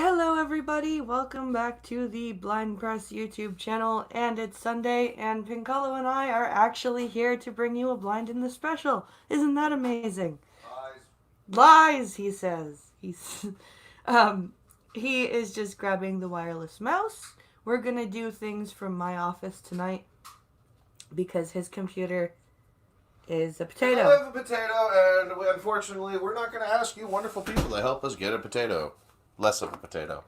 Hello everybody, welcome back to the Blind Press YouTube channel, and it's Sunday, and Pincolo and I are actually here to bring you a Blind in the Special. Isn't that amazing? Lies, he says. He is just grabbing the wireless mouse. We're gonna do things from my office tonight because his computer is a potato. I have a potato, and unfortunately, we're not going to ask you wonderful people to help us get a potato. Less of a potato.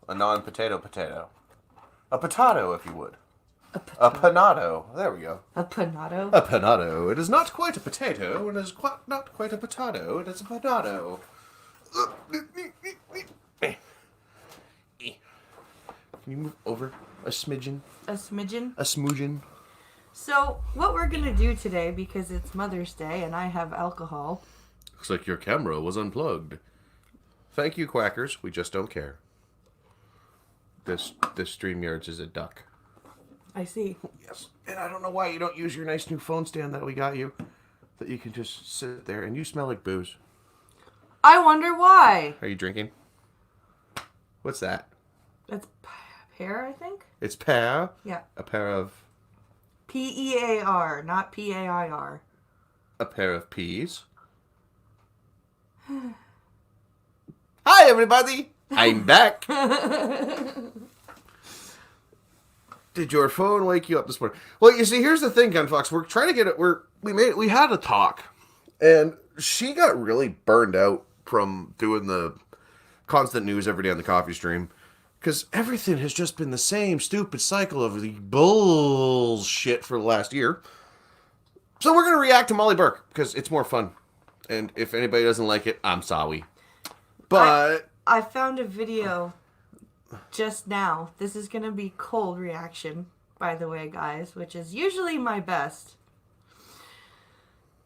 A non-potato potato. A potato, if you would. A panado. There we go. A panado? A panado. It is not quite a potato. It is not quite a potato. It is a panado. Can you move over a smidgen? A smidgen? A smoogen? So, what we're gonna do today, because it's Mother's Day and I have alcohol. Looks like your camera was unplugged. Thank you, quackers. We just don't care. This StreamYards is a duck. I see. Yes. And I don't know why you don't use your nice new phone stand that we got you. That you can just sit there, and you smell like booze. I wonder why. Are you drinking? What's that? That's pear, I think? It's pear? Yeah. A pair of... P-E-A-R, not P-A-I-R. A pair of peas. Hi, everybody! I'm back! Did your phone wake you up this morning? Well, you see, here's the thing, Gunfox. We're trying to get it... We had a talk. And she got really burned out from doing the constant news every day on the coffee stream. Because everything has just been the same stupid cycle of the bullshit for the last year. So we're going to react to Molly Burke, because it's more fun. And if anybody doesn't like it, I'm sorry. But... I found a video just now. This is going to be cold reaction, by the way, guys, which is usually my best.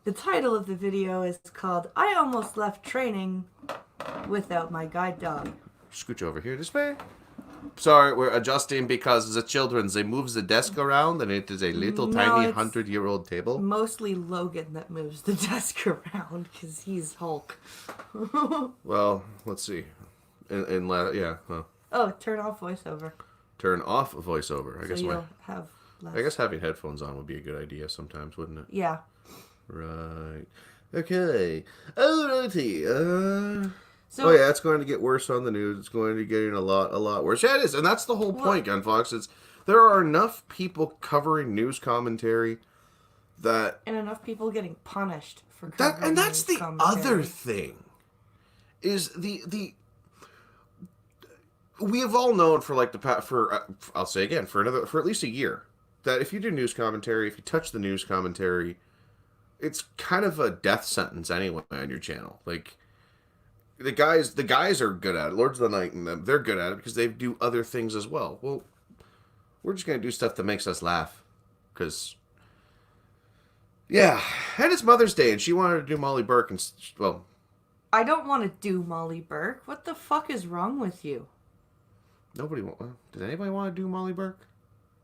The title of the video is called, I Almost Left Training Without My Guide Dog. Scooch over here this way. Sorry, we're adjusting because the children, they moves the desk around and it is a little tiny 100-year-old table. Mostly Logan that moves the desk around because he's Hulk. Well, let's see. Yeah. Huh. Oh, turn off voiceover. Turn off voiceover. I guess you'll have less. I guess having headphones on would be a good idea sometimes, wouldn't it? Yeah. Right. Okay. Alrighty. So, oh yeah, it's going to get worse on the news. It's going to be getting a lot worse. Yeah, it is, and that's the whole point, Gunfox. It's there are enough people covering news commentary that and enough people getting punished for covering that, and that's the commentary. other thing. Is the we have all known for like I'll say again for at least a year that if you do news commentary, if you touch the news commentary, it's kind of a death sentence anyway on your channel. Like. The guys are good at it. Lords of the Night and them, they're good at it because they do other things as well. Well, we're just going to do stuff that makes us laugh. Because, yeah. And it's Mother's Day, and she wanted to do Molly Burke. And, well... I don't want to do Molly Burke. What the fuck is wrong with you? Did anybody want to do Molly Burke?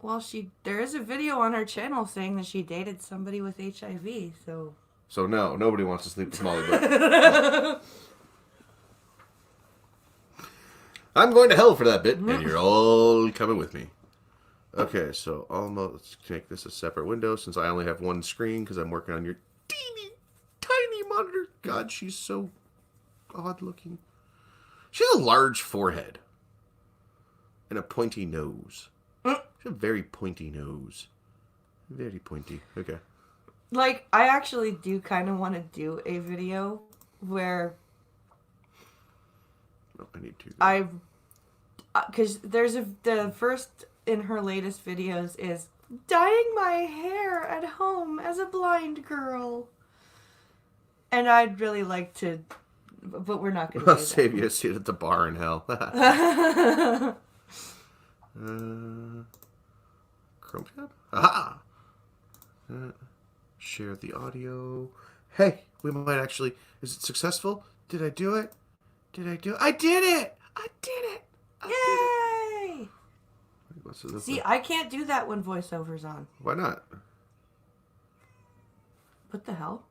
Well, there is a video on her channel saying that she dated somebody with HIV, so... So, no, nobody wants to sleep with Molly Burke. I'm going to hell for that bit, and you're all coming with me. Okay, so let's make this a separate window since I only have one screen because I'm working on your teeny, tiny monitor. God, she's so odd looking. She has a large forehead and a pointy nose. She has a very pointy nose. Very pointy. Okay. Like, I actually do kind of want to do a video where... I need to. Because the first in her latest videos is dyeing my hair at home as a blind girl. And I'd really like to, but we're not going to do that. I'll save you a seat at the bar in hell. Chrome tab? Aha! Share the audio. Hey, we might actually... Is it successful? Did I do it? I did it! I did it! Yay! See, like? I can't do that when voiceover's on. Why not? What the hell?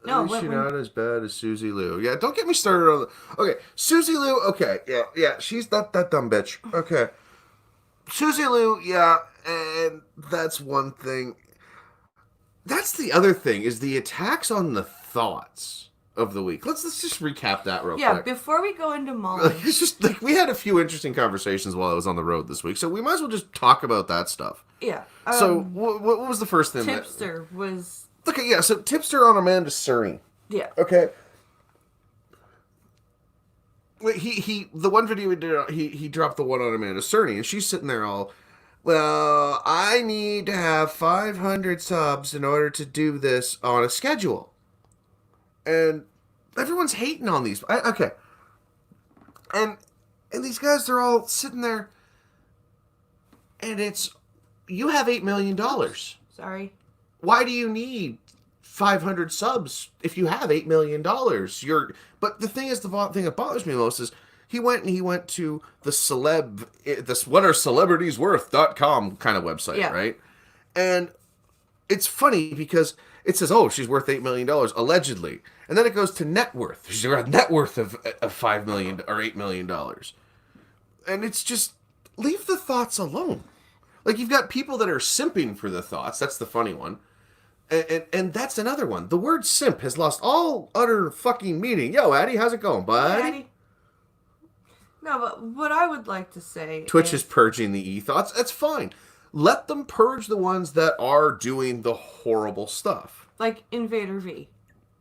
No, Is she not as bad as Susie Liu? Yeah, don't get me started on the... Okay, Susie Liu, okay, yeah, she's not that dumb bitch. Okay. Susie Liu, yeah, and that's one thing. That's the other thing, is the attacks on the thoughts of the week. Let's just recap that real quick. Yeah, before we go into Molly. It's just, like, we had a few interesting conversations while I was on the road this week, so we might as well just talk about that stuff. Yeah. So, what was the first thing? Tipster was... Okay, yeah, so Tipster on Amanda Suri. Yeah. Okay. He the one video he did, he dropped the one on Amanda Cerny, and she's sitting there all, well, I need to have 500 subs in order to do this on a schedule. And everyone's hating on these. Okay. And these guys, they're all sitting there, and it's, you have $8 million. Sorry. Why do you need 500 subs if you have $8 million? But the thing is, the thing that bothers me most is he went to the what are celebrities worth.com kind of website, yeah. Right? And it's funny because it says, oh, she's worth $8 million, allegedly. And then it goes to net worth. She's got a net worth of $5 million or $8 million. And it's just, leave the thoughts alone. Like, you've got people that are simping for the thoughts. That's the funny one. And that's another one. The word simp has lost all utter fucking meaning. Yo, Addie, how's it going, bud? Addie. No, but what I would like to say Twitch is purging the e-thoughts. That's fine. Let them purge the ones that are doing the horrible stuff. Like Invader V.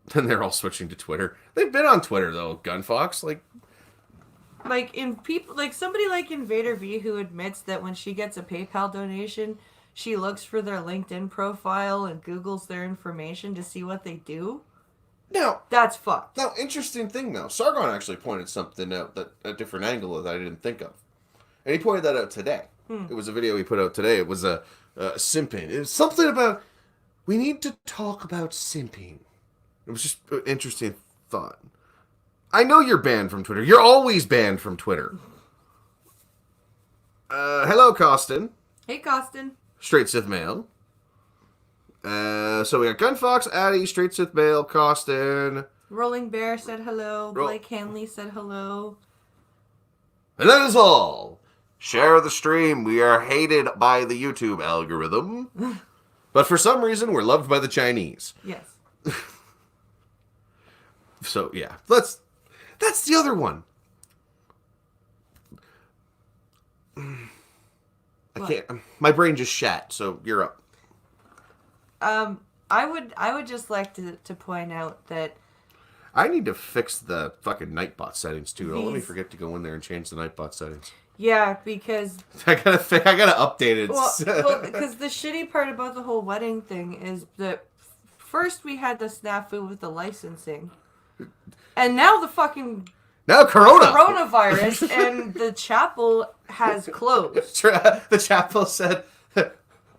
Then they're all switching to Twitter. They've been on Twitter, though, Gunfox. Like in people, like somebody like Invader V who admits that when she gets a PayPal donation, she looks for their LinkedIn profile and Googles their information to see what they do. Now, that's fucked. Now, interesting thing though, Sargon actually pointed something out, that a different angle that I didn't think of, and he pointed that out today. It was a video he put out today. It was a simping. It was something about, we need to talk about simping. It was just an interesting thought. I know you're banned from Twitter. You're always banned from Twitter. Hello, Costin. Hey, Costin. Straight Sith Male. So we got Gunfox, Addie, Straight Sith Male, Costin. Rolling Bear said hello. Blake Hanley said hello. And that is all. Share the stream. We are hated by the YouTube algorithm. But for some reason, we're loved by the Chinese. Yes. So, yeah. That's the other one. I can't. My brain just shat, so you're up. I would just like to point out that I need to fix the fucking Nightbot settings too. Don't let me forget to go in there and change the Nightbot settings. Yeah, because I gotta update it. Well, because the shitty part about the whole wedding thing is that first we had the snafu with the licensing, and now the fucking coronavirus, and the chapel has closed. The chapel said,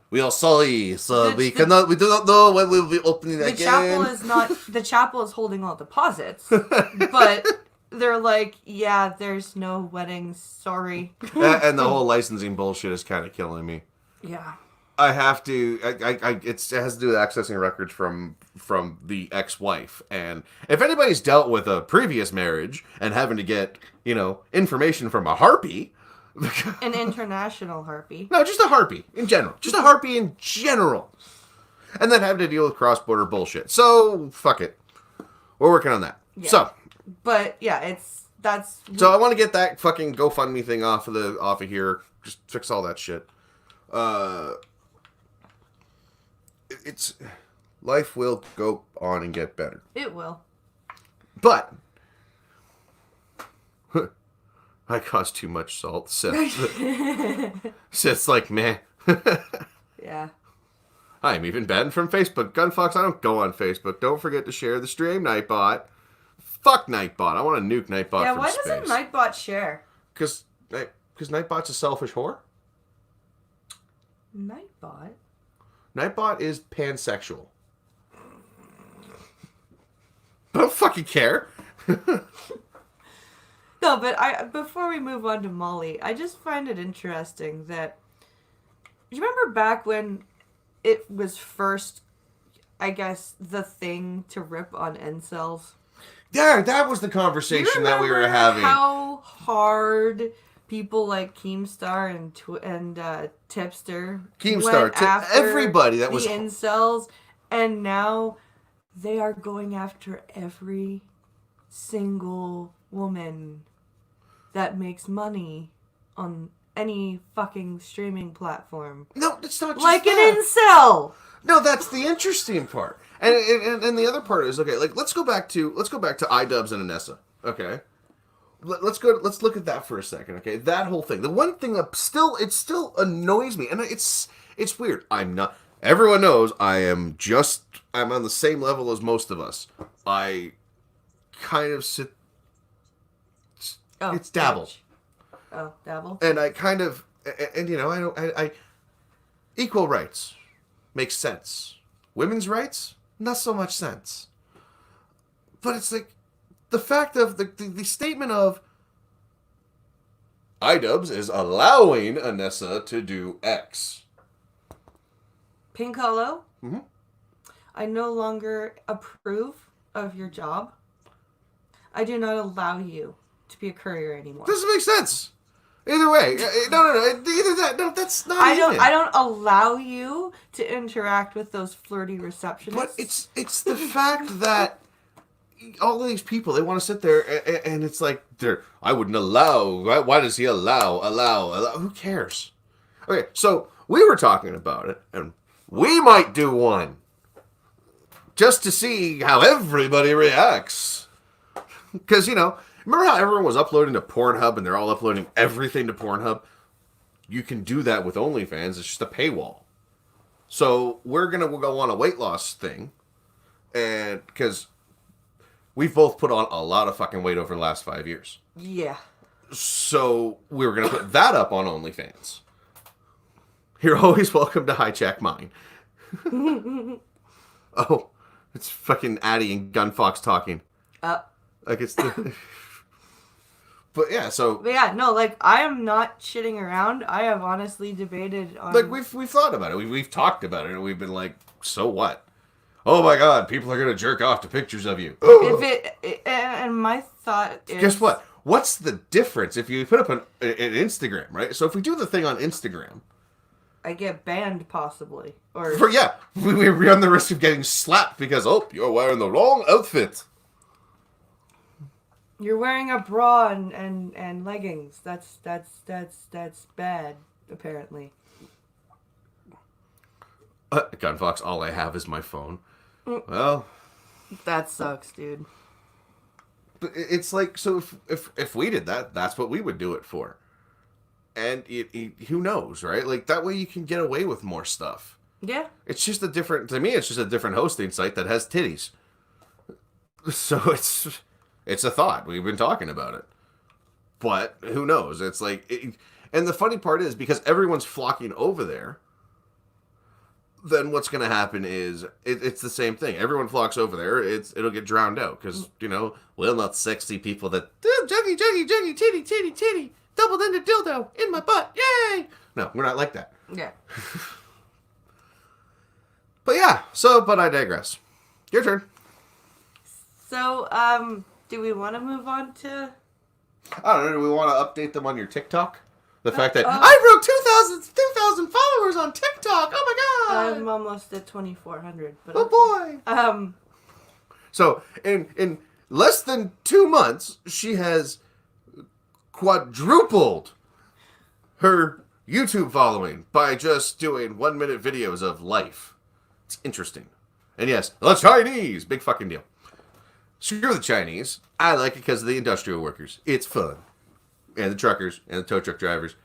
"We are sorry, so we do not know when we'll be opening again." The chapel is holding all deposits, but they're like, yeah, there's no weddings, sorry. And the whole licensing bullshit is kind of killing me. Yeah. I have to. It has to do with accessing records from the ex-wife, and if anybody's dealt with a previous marriage and having to get information from a harpy, an international harpy. No, just a harpy in general. Just a harpy in general, and then having to deal with cross-border bullshit. So fuck it, we're working on that. Yeah. But yeah, So I want to get that fucking GoFundMe thing off of here. Just fix all that shit. It's life will go on and get better. It will. But I caused too much salt. Sith's like, meh. Yeah. I'm even banned from Facebook. Gunfox, I don't go on Facebook. Don't forget to share the stream, Nightbot. Fuck Nightbot. I want to nuke Nightbot from space. Yeah, why doesn't Nightbot share? Because Nightbot's a selfish whore. Nightbot? Nightbot is pansexual. I don't fucking care. No, but before we move on to Molly, I just find it interesting that... You remember back when it was first... I guess, the thing to rip on incels. Yeah, that was the conversation that we were having. How hard people like Keemstar and Tipster went after everybody that was incels, and now they are going after every single woman that makes money on any fucking streaming platform. No, it's not just like that. An incel. No, that's the interesting part. And the other part is, okay, like let's go back to iDubbbz and Anessa. Okay. Let's look at that for a second, okay? That whole thing. The one thing that still annoys me, and it's weird. Everyone knows I'm on the same level as most of us. I kind of it's dabble. Oh, dabble. And I kind of, and you know, I equal rights makes sense. Women's rights, not so much sense. But it's like the fact of the statement of iDubbbz is allowing Anessa to do X. Pinkolo, Mm-hmm. I no longer approve of your job. I do not allow you to be a courier anymore. Doesn't make sense. Either way, no. Either that, no, that's not. I don't allow you to interact with those flirty receptionists. But it's the fact that all of these people, they want to sit there and it's like I wouldn't allow. Why does he allow? Who cares? Okay, so we were talking about it, and we might do one just to see how everybody reacts. Because remember how everyone was uploading to Pornhub and they're all uploading everything to Pornhub? You can do that with OnlyFans. It's just a paywall. So we'll go on a weight loss thing. And because we've both put on a lot of fucking weight over the last 5 years. Yeah. So we were going to put that up on OnlyFans. You're always welcome to hijack mine. Oh, it's fucking Addie and Gunfox talking. Like it's the... But yeah, so... But yeah, no, like, I am not shitting around. I have honestly debated on... Like, we've thought about it. We've talked about it, and we've been like, so what? Oh my god, people are going to jerk off to pictures of you. And my thought is... Guess what? What's the difference if you put up an Instagram, right? So if we do the thing on Instagram... I get banned, possibly. We run the risk of getting slapped because, you're wearing the wrong outfit. You're wearing a bra and leggings. That's bad, apparently. Gunfox, all I have is my phone. Well... That sucks, dude. But it's like, so if we did that, that's what we would do it for. And who knows, right? Like, that way you can get away with more stuff. Yeah. It's just a different hosting site that has titties. So it's a thought. We've been talking about it. But who knows? It's like, and the funny part is, because everyone's flocking over there, then what's going to happen is, it's the same thing. Everyone flocks over there, it'll get drowned out. Because, we're not sexy people that, juggy, titty, double-ended dildo in my butt, yay! No, we're not like that. Yeah. But yeah, but I digress. Your turn. So, do we want to move on to... I don't know, do we want to update them on your TikTok? The fact that I broke 2,000 followers on TikTok, oh my god! I'm almost at 2,400. But oh boy! So, in less than 2 months, she has quadrupled her YouTube following by just doing 1-minute videos of life. It's interesting. And yes, the Chinese! Big fucking deal. Screw the Chinese. I like it because of the industrial workers. It's fun. And the truckers, and the tow truck drivers.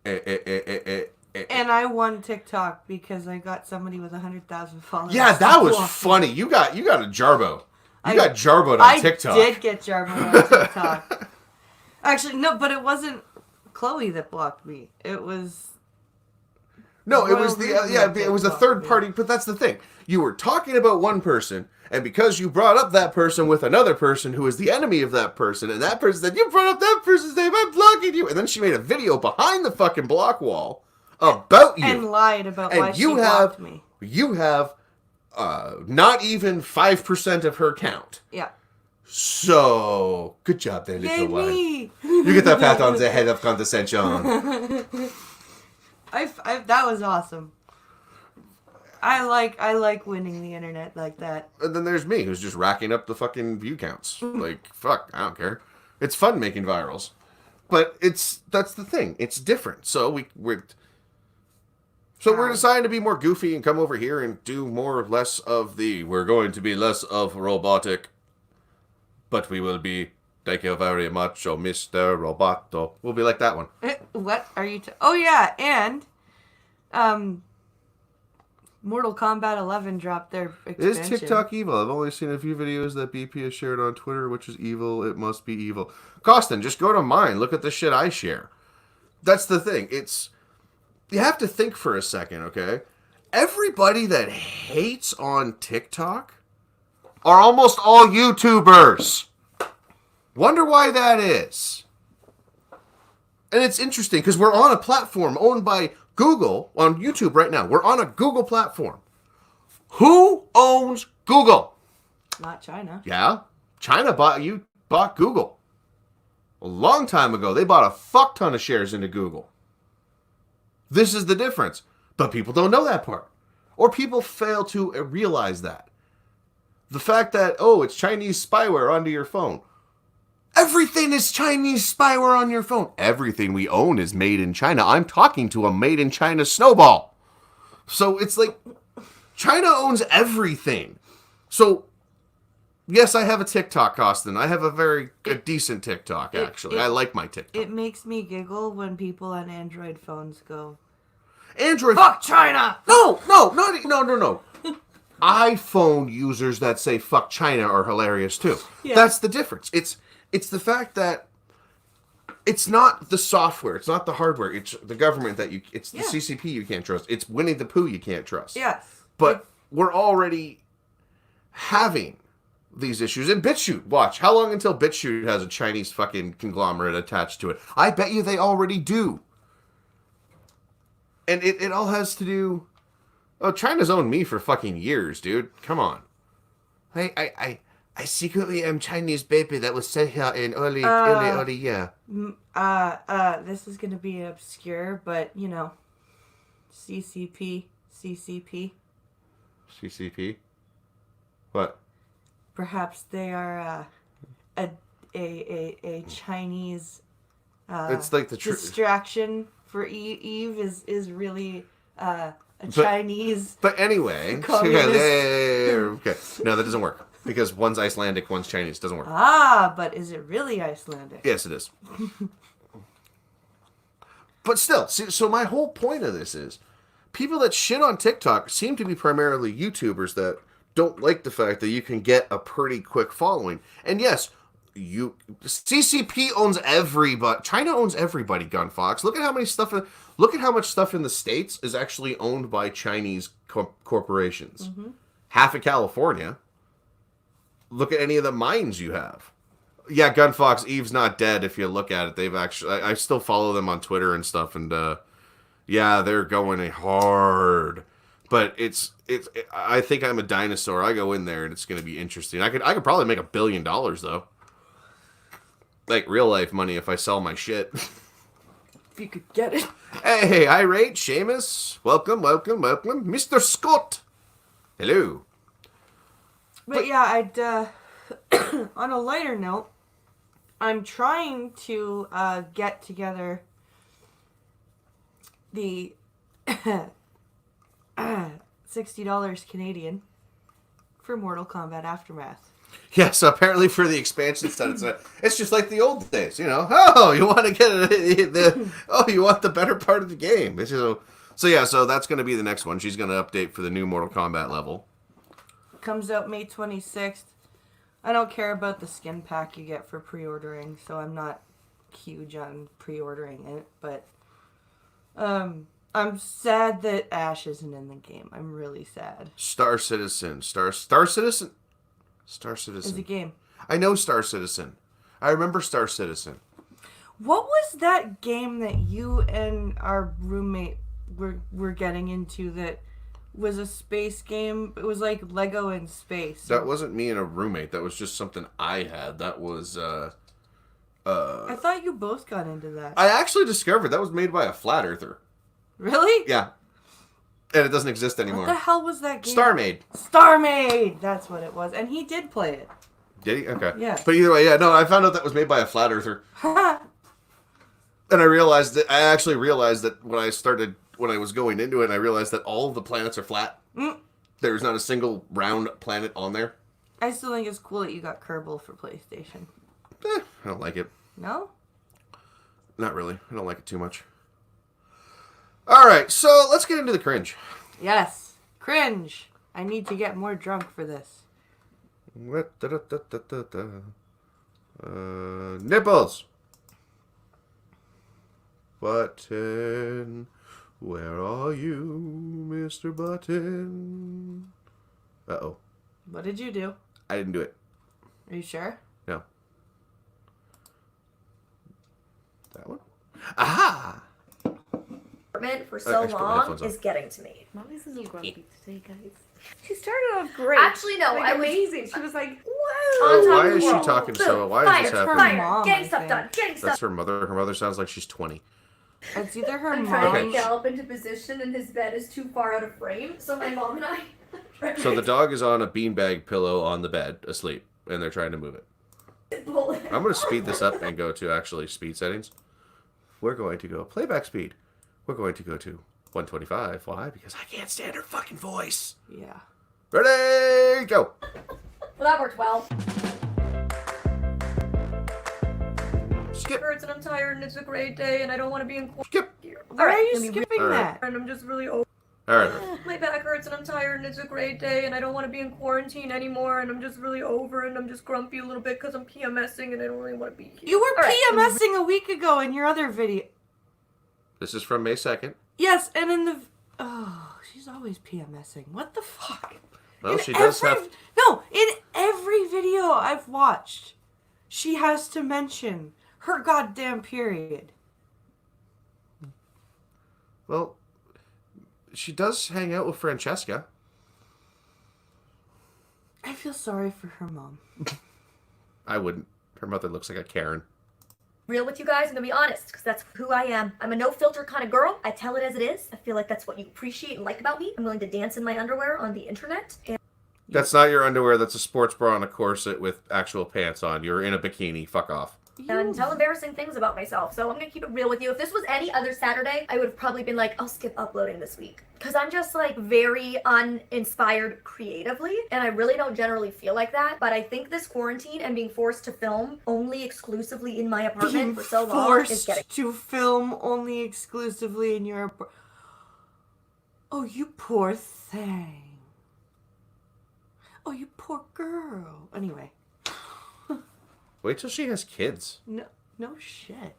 And I won TikTok because I got somebody with 100,000 followers. Yeah, that was funny. You got a Jarbo. You got Jarboed on TikTok. I did get Jarboed on TikTok. Actually, no, but it wasn't Chloe that blocked me. It was... No, it was it was a third party, but that's the thing. You were talking about one person, and because you brought up that person with another person who is the enemy of that person, and that person said, you brought up that person's name, I'm blocking you. And then she made a video behind the fucking block wall about you. And lied about why she blocked me. You have not even 5% of her count. Yeah. So, good job there, Yay, little one. me! You get that pat on the head of condescension. That was awesome. I like winning the internet like that. And then there's me, who's just racking up the fucking view counts. Like, fuck, I don't care. It's fun making virals. But that's the thing. It's different. So we're deciding to be more goofy and come over here and do less of we're going to be less of robotic, but we will be, thank you very much, oh Mr. Roboto. We'll be like that one. What are you oh yeah, and Mortal Kombat 11 dropped their expansion. Is TikTok evil? I've only seen a few videos that BP has shared on Twitter, which is evil. It must be evil. Costin, just go to mine. Look at the shit I share. That's the thing. You have to think for a second, okay? Everybody that hates on TikTok are almost all YouTubers. Wonder why that is. And it's interesting because we're on a platform owned by Google on YouTube right now. We're on a Google platform. Who owns Google? Not China. Yeah. China bought Google. A long time ago, they bought a fuck ton of shares into Google. This is the difference. But people don't know that part. Or people fail to realize that. The fact that, it's Chinese spyware onto your phone. Everything is Chinese spyware on your phone. Everything we own is made in China. I'm talking to a made in China snowball. So it's like, China owns everything. So, yes, I have a TikTok, Austin. I have a decent TikTok, actually. I like my TikTok. It makes me giggle when people on Android phones go, Android. fuck China! No. iPhone users that say fuck China are hilarious too. Yeah. That's the difference. It's the fact that it's not the software, it's not the hardware, it's the government it's the CCP you can't trust. It's Winnie the Pooh you can't trust. Yes. But we're already having these issues. And BitChute, watch. How long until BitChute has a Chinese fucking conglomerate attached to it? I bet you they already do. And it all has to do... Oh, China's owned me for fucking years, dude. Come on. I secretly am Chinese baby that was sent here in early year. This is gonna be obscure, but CCP. CCP? What? Perhaps they are a Chinese it's like the distraction for Eve is really Chinese. But anyway, okay. No, that doesn't work. Because one's Icelandic, one's Chinese. Doesn't work. But is it really Icelandic? Yes, it is. But still, so my whole point of this is, people that shit on TikTok seem to be primarily YouTubers that don't like the fact that you can get a pretty quick following. And yes, CCP owns everybody. China owns everybody, Gunfox. Look at how much stuff in the States is actually owned by Chinese corporations. Mm-hmm. Half of California. Look at any of the mines you have. Yeah, Gunfox, Eve's not dead if you look at it. They've actually... I still follow them on Twitter and stuff, and they're going hard. But I think I'm a dinosaur. I go in there, and it's going to be interesting. I could probably make $1 billion, though. Like, real life money if I sell my shit. If you could get it. Hey, irate, Seamus. Welcome. Mr. Scott. Hello. But yeah, I'd on a lighter note, I'm trying to get together the $60 Canadian for Mortal Kombat Aftermath. Yes, apparently for the expansion stuff, it's just like the old days, Oh, you want to get you want the better part of the game. So that's going to be the next one. She's going to update for the new Mortal Kombat level. Comes out May 26th. I don't care about the skin pack you get for pre-ordering, so I'm not huge on pre-ordering it, but I'm sad that Ash isn't in the game. I'm really sad. Star Citizen. Star Citizen is a game. I know Star Citizen. I remember Star Citizen. What was that game that you and our roommate were getting into that was a space game. It was like Lego in space. That wasn't me and a roommate. That was just something I had. That was, I thought you both got into that. I actually discovered that was made by a flat earther. Really? Yeah. And it doesn't exist anymore. What the hell was that game? StarMade. That's what it was. And he did play it. Did he? Okay. Yeah. But either way, yeah, no, I found out that was made by a flat earther. And I actually realized that when I was going into it, I realized that all of the planets are flat. There's not a single round planet on there. I still think it's cool that you got Kerbal for PlayStation. I don't like it. No? Not really. I don't like it too much. Alright, so let's get into the cringe. Yes. Cringe. I need to get more drunk for this. Nipples. Button. Where are you, Mr. Button? Uh-oh. What did you do? I didn't do it. Are you sure? No. That one? Aha! For so I should put my long headphones on. is getting to me. Mommy's a little grumpy today, guys. She started off great. Actually, no, like, I was amazing. She was like, on Oh, top why of the is she world. talking Boom, so? Why fire, is this her happening? mom, getting I stuff think. done, getting stuff. That's her mother. Her mother sounds like she's 20. It's either her I'm mom. trying to Okay. gallop into position, and his bed is too far out of frame. So my mom and I. So the dog is on a beanbag pillow on the bed, asleep, and they're trying to move it. I'm going to speed this up and go to actually speed settings. We're going to go playback speed. We're going to go to 125. Why? Because I can't stand her fucking voice. Yeah. Ready, go. Well, that worked well. Skip, Hurts and I'm tired and it's a great day and I don't want to be in skip. Why are you let me skipping Alright. that? and I'm just really over. All right. My back hurts and I'm tired and it's a great day and I don't want to be in quarantine anymore and I'm just really over and I'm just grumpy a little bit because I'm PMSing and I don't really want to be here. You were All right. PMSing a week ago in your other video. This is from May 2nd. Yes, and in the... Oh, she's always PMSing. What the fuck? Well, In she does every- have... No, in every video I've watched, she has to mention her goddamn period. Well, she does hang out with Francesca. I feel sorry for her mom. I wouldn't. Her mother looks like a Karen. Real with you guys, I'm gonna be honest, because that's who I am. I'm a no-filter kind of girl. I tell it as it is. I feel like that's what you appreciate and like about me. I'm willing to dance in my underwear on the internet. And That's not your underwear. That's a sports bra and a corset with actual pants on. You're in a bikini. Fuck off. and tell embarrassing things about myself. So I'm gonna keep it real with you. If this was any other Saturday, I would have probably been like, I'll skip uploading this week. Because I'm just like very uninspired creatively, and I really don't generally feel like that. But I think this quarantine and being forced to film only exclusively in my apartment for so long is Forced getting. to film only exclusively in your... Oh, you poor thing. Oh, you poor girl. Anyway. Wait till she has kids. No shit.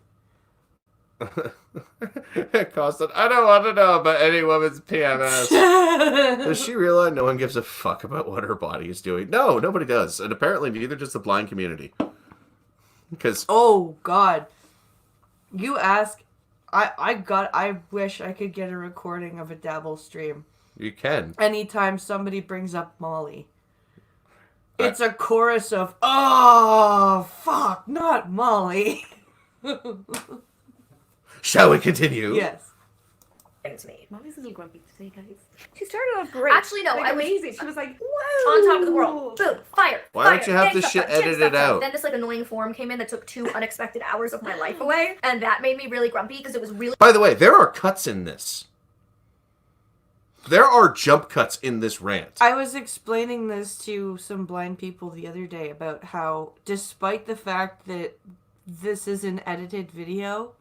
Constant. I don't want to know about any woman's PMS. Does she realize no one gives a fuck about what her body is doing? No, nobody does. And apparently neither does the blind community. Because... Oh, God. You ask... I wish I could get a recording of a Dabble stream. You can. Anytime somebody brings up Molly. It's a chorus of, oh, fuck, not Molly. Shall we continue? Yes. To me. Mommy's a little grumpy today, guys. She started off great. Actually, no, like, I was amazing. She was like, whoa. on top of the world. Boom, fire. Why fire, don't you have getting this stuff shit done, getting edited stuff done. out? Then this like annoying form came in that took 2 unexpected hours of my life away, and that made me really grumpy because it was really. By the way, there are cuts in this. There are jump cuts in this rant. I was explaining this to some blind people the other day about how, despite the fact that this is an edited video,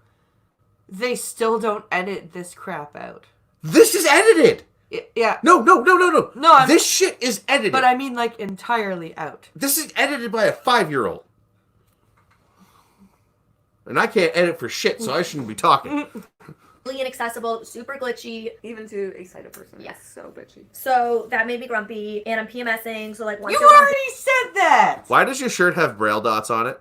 they still don't edit this crap out. This is edited! Yeah. No. No, this shit is edited. But I mean, like, entirely out. This is edited by a 5-year-old. And I can't edit for shit, so I shouldn't be talking. Really inaccessible, super glitchy. Even to a sighted person. Yes. It's so bitchy. So that made me grumpy, and I'm PMSing. So like, once You you're grumpy- already said that! Why does your shirt have braille dots on it?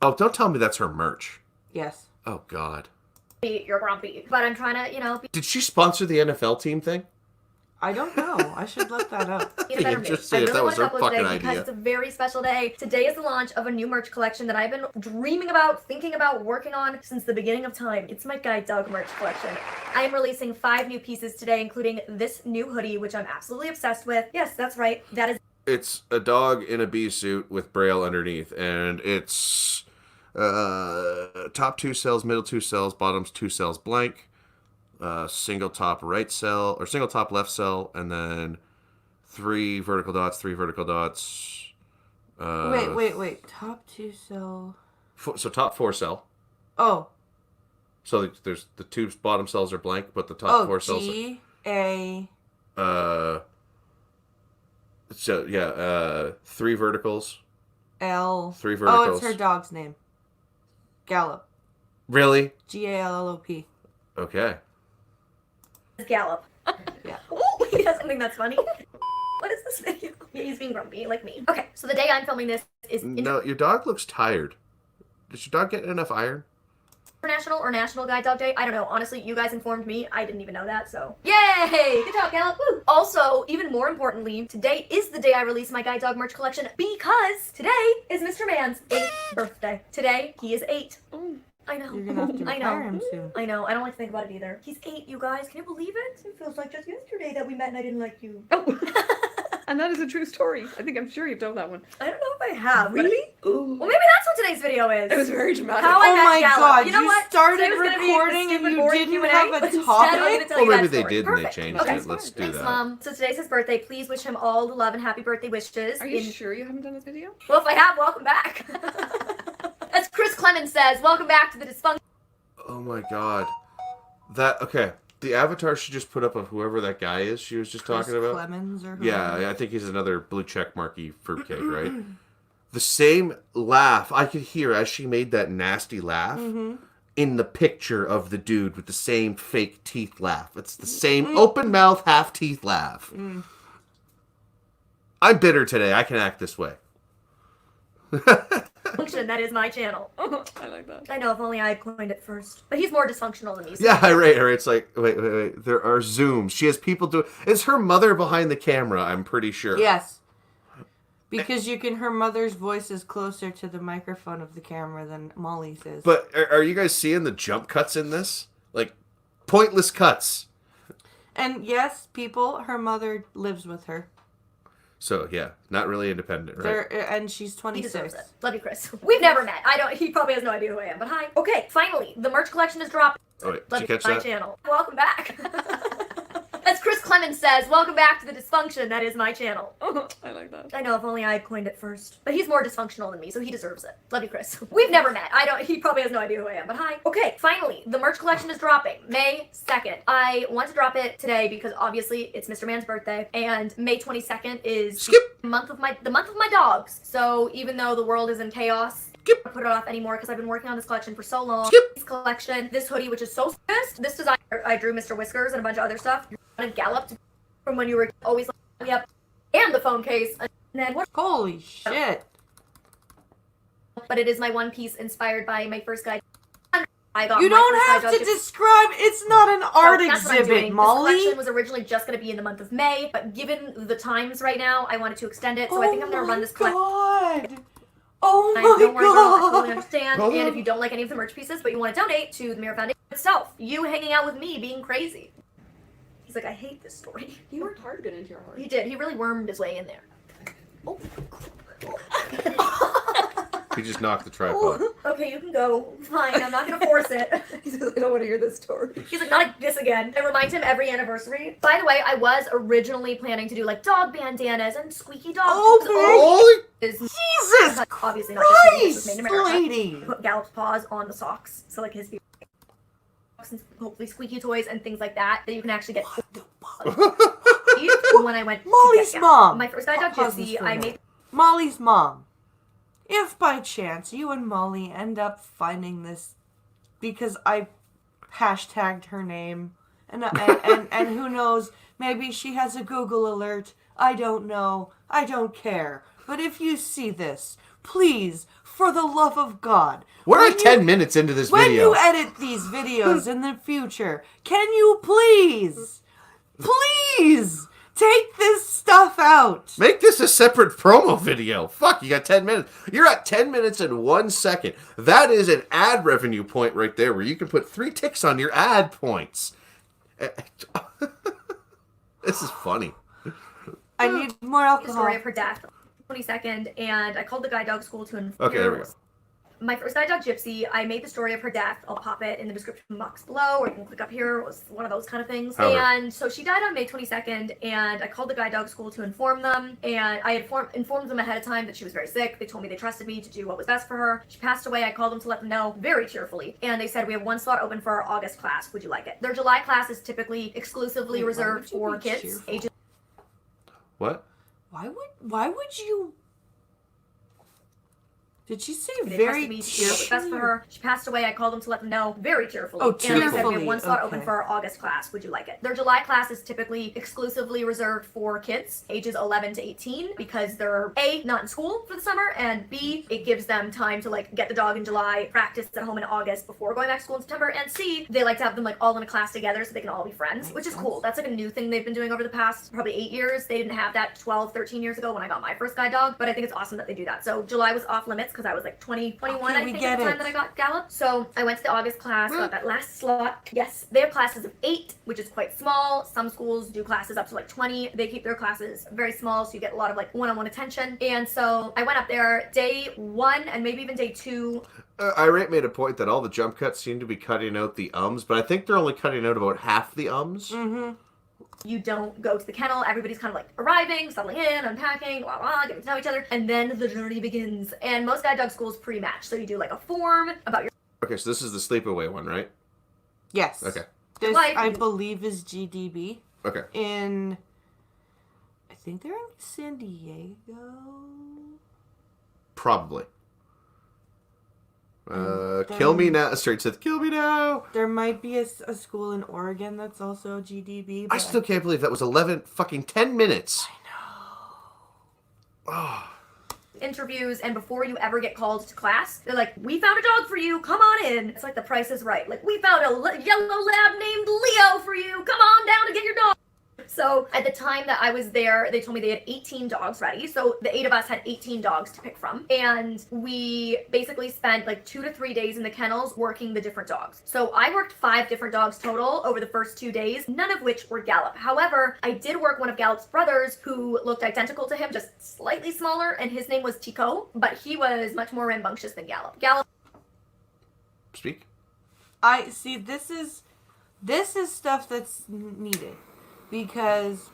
Oh, don't tell me that's her merch. Yes. Oh, God. you're grumpy. But I'm trying to, be Did she sponsor the NFL team thing? I don't know. I should look that up. in a better mood. Just say I if really that was want her to upload fucking today because idea. it's a very special day. Today is the launch of a new merch collection that I've been dreaming about, thinking about, working on since the beginning of time. It's my Guide Dog merch collection. I am releasing 5 new pieces today, including this new hoodie, which I'm absolutely obsessed with. Yes, that's right. That is It's a dog in a bee suit with braille underneath, and it's top 2 cells, middle 2 cells, bottoms 2 cells blank, single top right cell, or single top left cell, and then 3 vertical dots, 3 vertical dots. Wait. Top 2 cell. So top 4 cell. Oh. So there's the 2 bottom cells are blank, but the top 4 cells G A. So yeah, 3 verticals. L. 3 verticals. Oh, it's her dog's name. Gallop. Really? Gallop. Okay. Gallop. Yeah. Oh, he has something that's funny. What is this video? He's being grumpy, like me. Okay, so the day I'm filming this is No, your dog looks tired. Does your dog get enough iron? International or National Guide Dog Day. I don't know. Honestly, you guys informed me. I didn't even know that, so. Yay! Good job, Gallop. Woo! Also, even more importantly, today is the day I release my Guide Dog merch collection because today is Mr. Man's 8th birthday. Today, he is 8. I know. You're gonna have to I retire know. him soon. I know. I don't like to think about it either. He's 8, you guys. Can you believe it? It feels like just yesterday that we met and I didn't like you. Oh. And that is a true story. I'm sure you've told that one. I don't know if I have. but- Really? Ooh. Well, maybe that's what today's video is. It was very dramatic. How I Oh met my Gallop. God, You know you what? started Today was gonna be the recording stupid, and you boring didn't Q&A, have a but instead topic? I'm gonna tell Well, you maybe that they story. did and they Perfect. changed Okay. it. Let's do Thanks, that. Mom. So today's his birthday. Please wish him all the love and happy birthday wishes. Are you sure you haven't done this video? Well, if I have, welcome back. As Chris Clemens says, welcome back to the dysfunction. Oh my god. Okay. The avatar she just put up of whoever that guy is she was just talking about. Clemens or whoever. Yeah, I think he's another blue check marky fruitcake, right? The same laugh I could hear as she made that nasty laugh in the picture of the dude with the same fake teeth laugh. It's the same open mouth, half teeth laugh. I'm bitter today. I can act this way. Function, that is my channel. I like that. I know, if only I had coined it first. But he's more dysfunctional than me. So Yeah, right. It's like, wait. There are zooms. She has people do. It's her mother behind the camera, I'm pretty sure. Yes. Because her mother's voice is closer to the microphone of the camera than Molly's is. But are you guys seeing the jump cuts in this? Like, pointless cuts. And yes, her mother lives with her. So, yeah, not really independent, right? And she's he deserves 26. it. Love you, Chris. We've never met. He probably has no idea who I am, but hi. Okay, finally, the merch collection is dropped. Oh, wait, Love did you you, catch my that? channel. Welcome back. As Chris Clemens says, welcome back to the dysfunction, that is my channel. I like that. I know, if only I had coined it first. But he's more dysfunctional than me, so he deserves it. Love you, Chris. We've never met. He probably has no idea who I am, but hi. Okay, finally, the merch collection is dropping May 2nd. I want to drop it today because obviously it's Mr. Man's birthday, and May 22nd is Skip. the month of my dogs. So even though the world is in chaos, I don't put it off anymore because I've been working on this collection for so long. Skip. This collection, this hoodie, which is so pissed. This design, I drew Mr. Whiskers and a bunch of other stuff. And galloped from when you were always like, yep, and the phone case. And then what? Holy shit. But it is my one piece inspired by my first guide. I got You my don't first have guide to dog describe. It's not an art So that's what I'm exhibit, doing. Molly. This collection was originally just going to be in the month of May, but given the times right now, I wanted to extend it. So I think I'm going to run this collection. God. Oh I my don't worry, girl. I totally god. understand. And if you don't like any of the merch pieces, but you want to donate to the Mirror Foundation itself, you hanging out with me being crazy. He's like, I hate this story. You worked hard to get into your heart. He did. He really wormed his way in there. Oh. He just knocked the tripod. Okay, you can go. Fine, I'm not gonna force it. He says, I don't want to hear this story. He's like, not like this again. I remind him every anniversary. By the way, I was originally planning to do like dog bandanas and squeaky dogs. Holy Is Jesus obviously not just this was made in Christ, America. lady. Put Gallop's paws on the socks, so like his feet. And hopefully squeaky toys and things like that that you can actually get. When I went to Molly's get mom. my first guide dog Pause this Gypsy, for a I minute. made Molly's mom. If by chance you and Molly end up finding this because I hashtagged her name and who knows, maybe she has a Google alert. I don't know. I don't care. But if you see this, please, for the love of God. We're at 10 minutes into this When video. you edit these videos in the future, can you please take this stuff out? Make this a separate promo video. Fuck, you got 10 minutes. You're at 10 minutes and 1 second. That is an ad revenue point right there where you can put 3 ticks on your ad points. This is funny. I need more The alcohol. story of her death. 22nd, and I called the guide dog school to inform. Okay, there we go. My first guide dog, Gypsy, I made the story of her death. I'll pop it in the description box below, or you can click up here. It was one of those kind of things. However. And so she died on May 22nd, and I called the guide dog school to inform them. And I had informed them ahead of time that she was very sick. They told me they trusted me to do what was best for her. She passed away. I called them to let them know very cheerfully. And they said, we have 1 slot open for our August class. Would you like it? Their July class is typically exclusively Wait, why reserved would you for be kids cheerful? ages. What? Why would you? Did she say They very trusted me to do what was best for her. She passed away. I called them to let them know very cheerfully. Oh, And they said we have cheerfully, 1 slot open okay. for our August class. Would you like it? Their July class is typically exclusively reserved for kids ages 11 to 18 because they're A, not in school for the summer, and B, it gives them time to like get the dog in July, practice at home in August before going back to school in September, and C, they like to have them like all in a class together so they can all be friends, which is cool. That's like a new thing they've been doing over the past probably 8 years. They didn't have that 12, 13 years ago when I got my first guide dog, but I think it's awesome that they do that. So July was off limits because I was like 20, 21, Okay, I we think get at the time it. that I got Gallop. So I went to the August class, got that last slot. Yes, they have classes of 8, which is quite small. Some schools do classes up to like 20. They keep their classes very small, so you get a lot of like one-on-one attention. And so I went up there day 1 and maybe even day 2. Irate made a point that all the jump cuts seem to be cutting out the ums, but I think they're only cutting out about half the ums. Mm-hmm. You don't go to the kennel. Everybody's kind of like arriving, settling in, unpacking, blah, blah, getting to know each other. And then the journey begins. And most guide dog schools pre-match. So you do like a form about your Okay, so this is the sleepaway one, right? Yes. Okay. This, Life. I believe, is GDB Okay. in. I think they're in San Diego. Probably. Then- Kill me now. Straight said, kill me now. There might be a school in Oregon that's also GDB. But I still can't believe that was 10 minutes. interviews, and before you ever get called to class, they're like, we found a dog for you, come on in. It's like The Price is Right. Like, we found a yellow lab named Leo for you, come on down to get your dog. So at the time that I was there, they told me they had 18 dogs ready. So the 8 of us had 18 dogs to pick from. And we basically spent like 2 to 3 days in the kennels working the different dogs. So I worked 5 different dogs total over the first 2 days, none of which were Gallop. However, I did work one of Gallop's brothers who looked identical to him, just slightly smaller, and his name was Tico, but he was much more rambunctious than Gallop. Gallop Speak. I see. This is stuff that's needed because,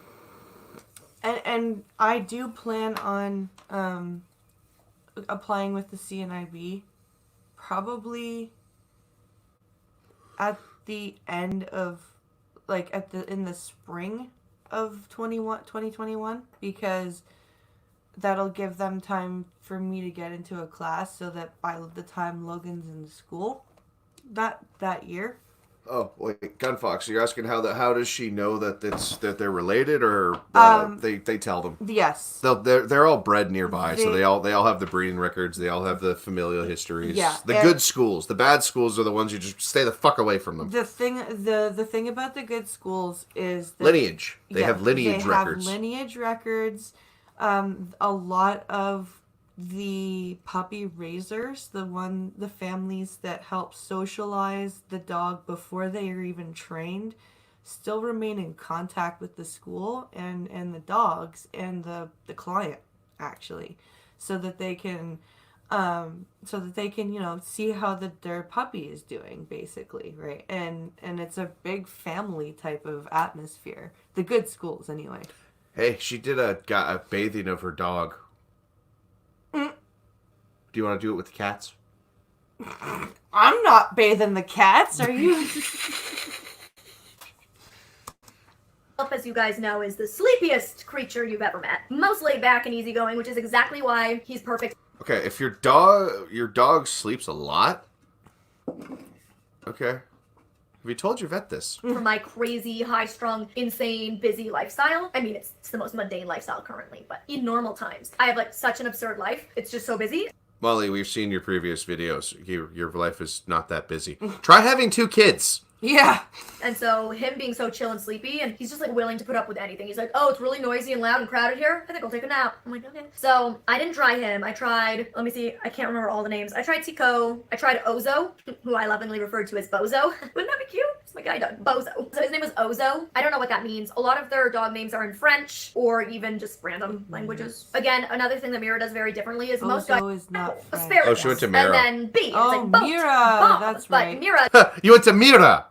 and I do plan on applying with the CNIB probably at the end of in the spring of 2021 because that'll give them time for me to get into a class so that by the time Logan's in school that year. Oh wait, Gunfox. You're asking how does she know that they're related, or they tell them? Yes. They're all bred nearby, so they all have the breeding records. They all have the familial histories. Yeah, The good schools, the bad schools are the ones you just stay the fuck away from them. The thing about the good schools is that Lineage. They have lineage they records. Have lineage records. A lot of the puppy raisers, the families that help socialize the dog before they are even trained, still remain in contact with the school and the dogs and the client actually, so that they can see how their puppy is doing basically, right? And it's a big family type of atmosphere. The good schools anyway. Hey, she did a bathing of her dog. Do you want to do it with the cats? I'm not bathing the cats, are you? as you guys know, is the sleepiest creature you've ever met. Most laid back and easygoing, which is exactly why he's perfect. Okay, if your dog sleeps a lot. Okay. Have you told your vet this? For my crazy, high-strung, insane, busy lifestyle. I mean, it's the most mundane lifestyle currently, but in normal times, I have like such an absurd life. It's just so busy. Molly, we've seen your previous videos. Your life is not that busy. Try having 2 kids. Yeah. And so him being so chill and sleepy, and he's just like willing to put up with anything. He's like, oh, it's really noisy and loud and crowded here. I think I'll take a nap. I'm like, okay. So I didn't try him. I tried, let me see, I can't remember all the names. I tried Tico. I tried Ozo, who I lovingly referred to as Bozo. Wouldn't that be cute? It's my guy dog, Bozo. So his name was Ozo. I don't know what that means. A lot of their dog names are in French or even just random languages. Again, another thing that Mira does very differently is most Ozo dogs is not French. asparagus. Oh, she went to Mira. And then B. It's Oh, like boat, Mira, bomb. that's But right. Mira You went to Mira.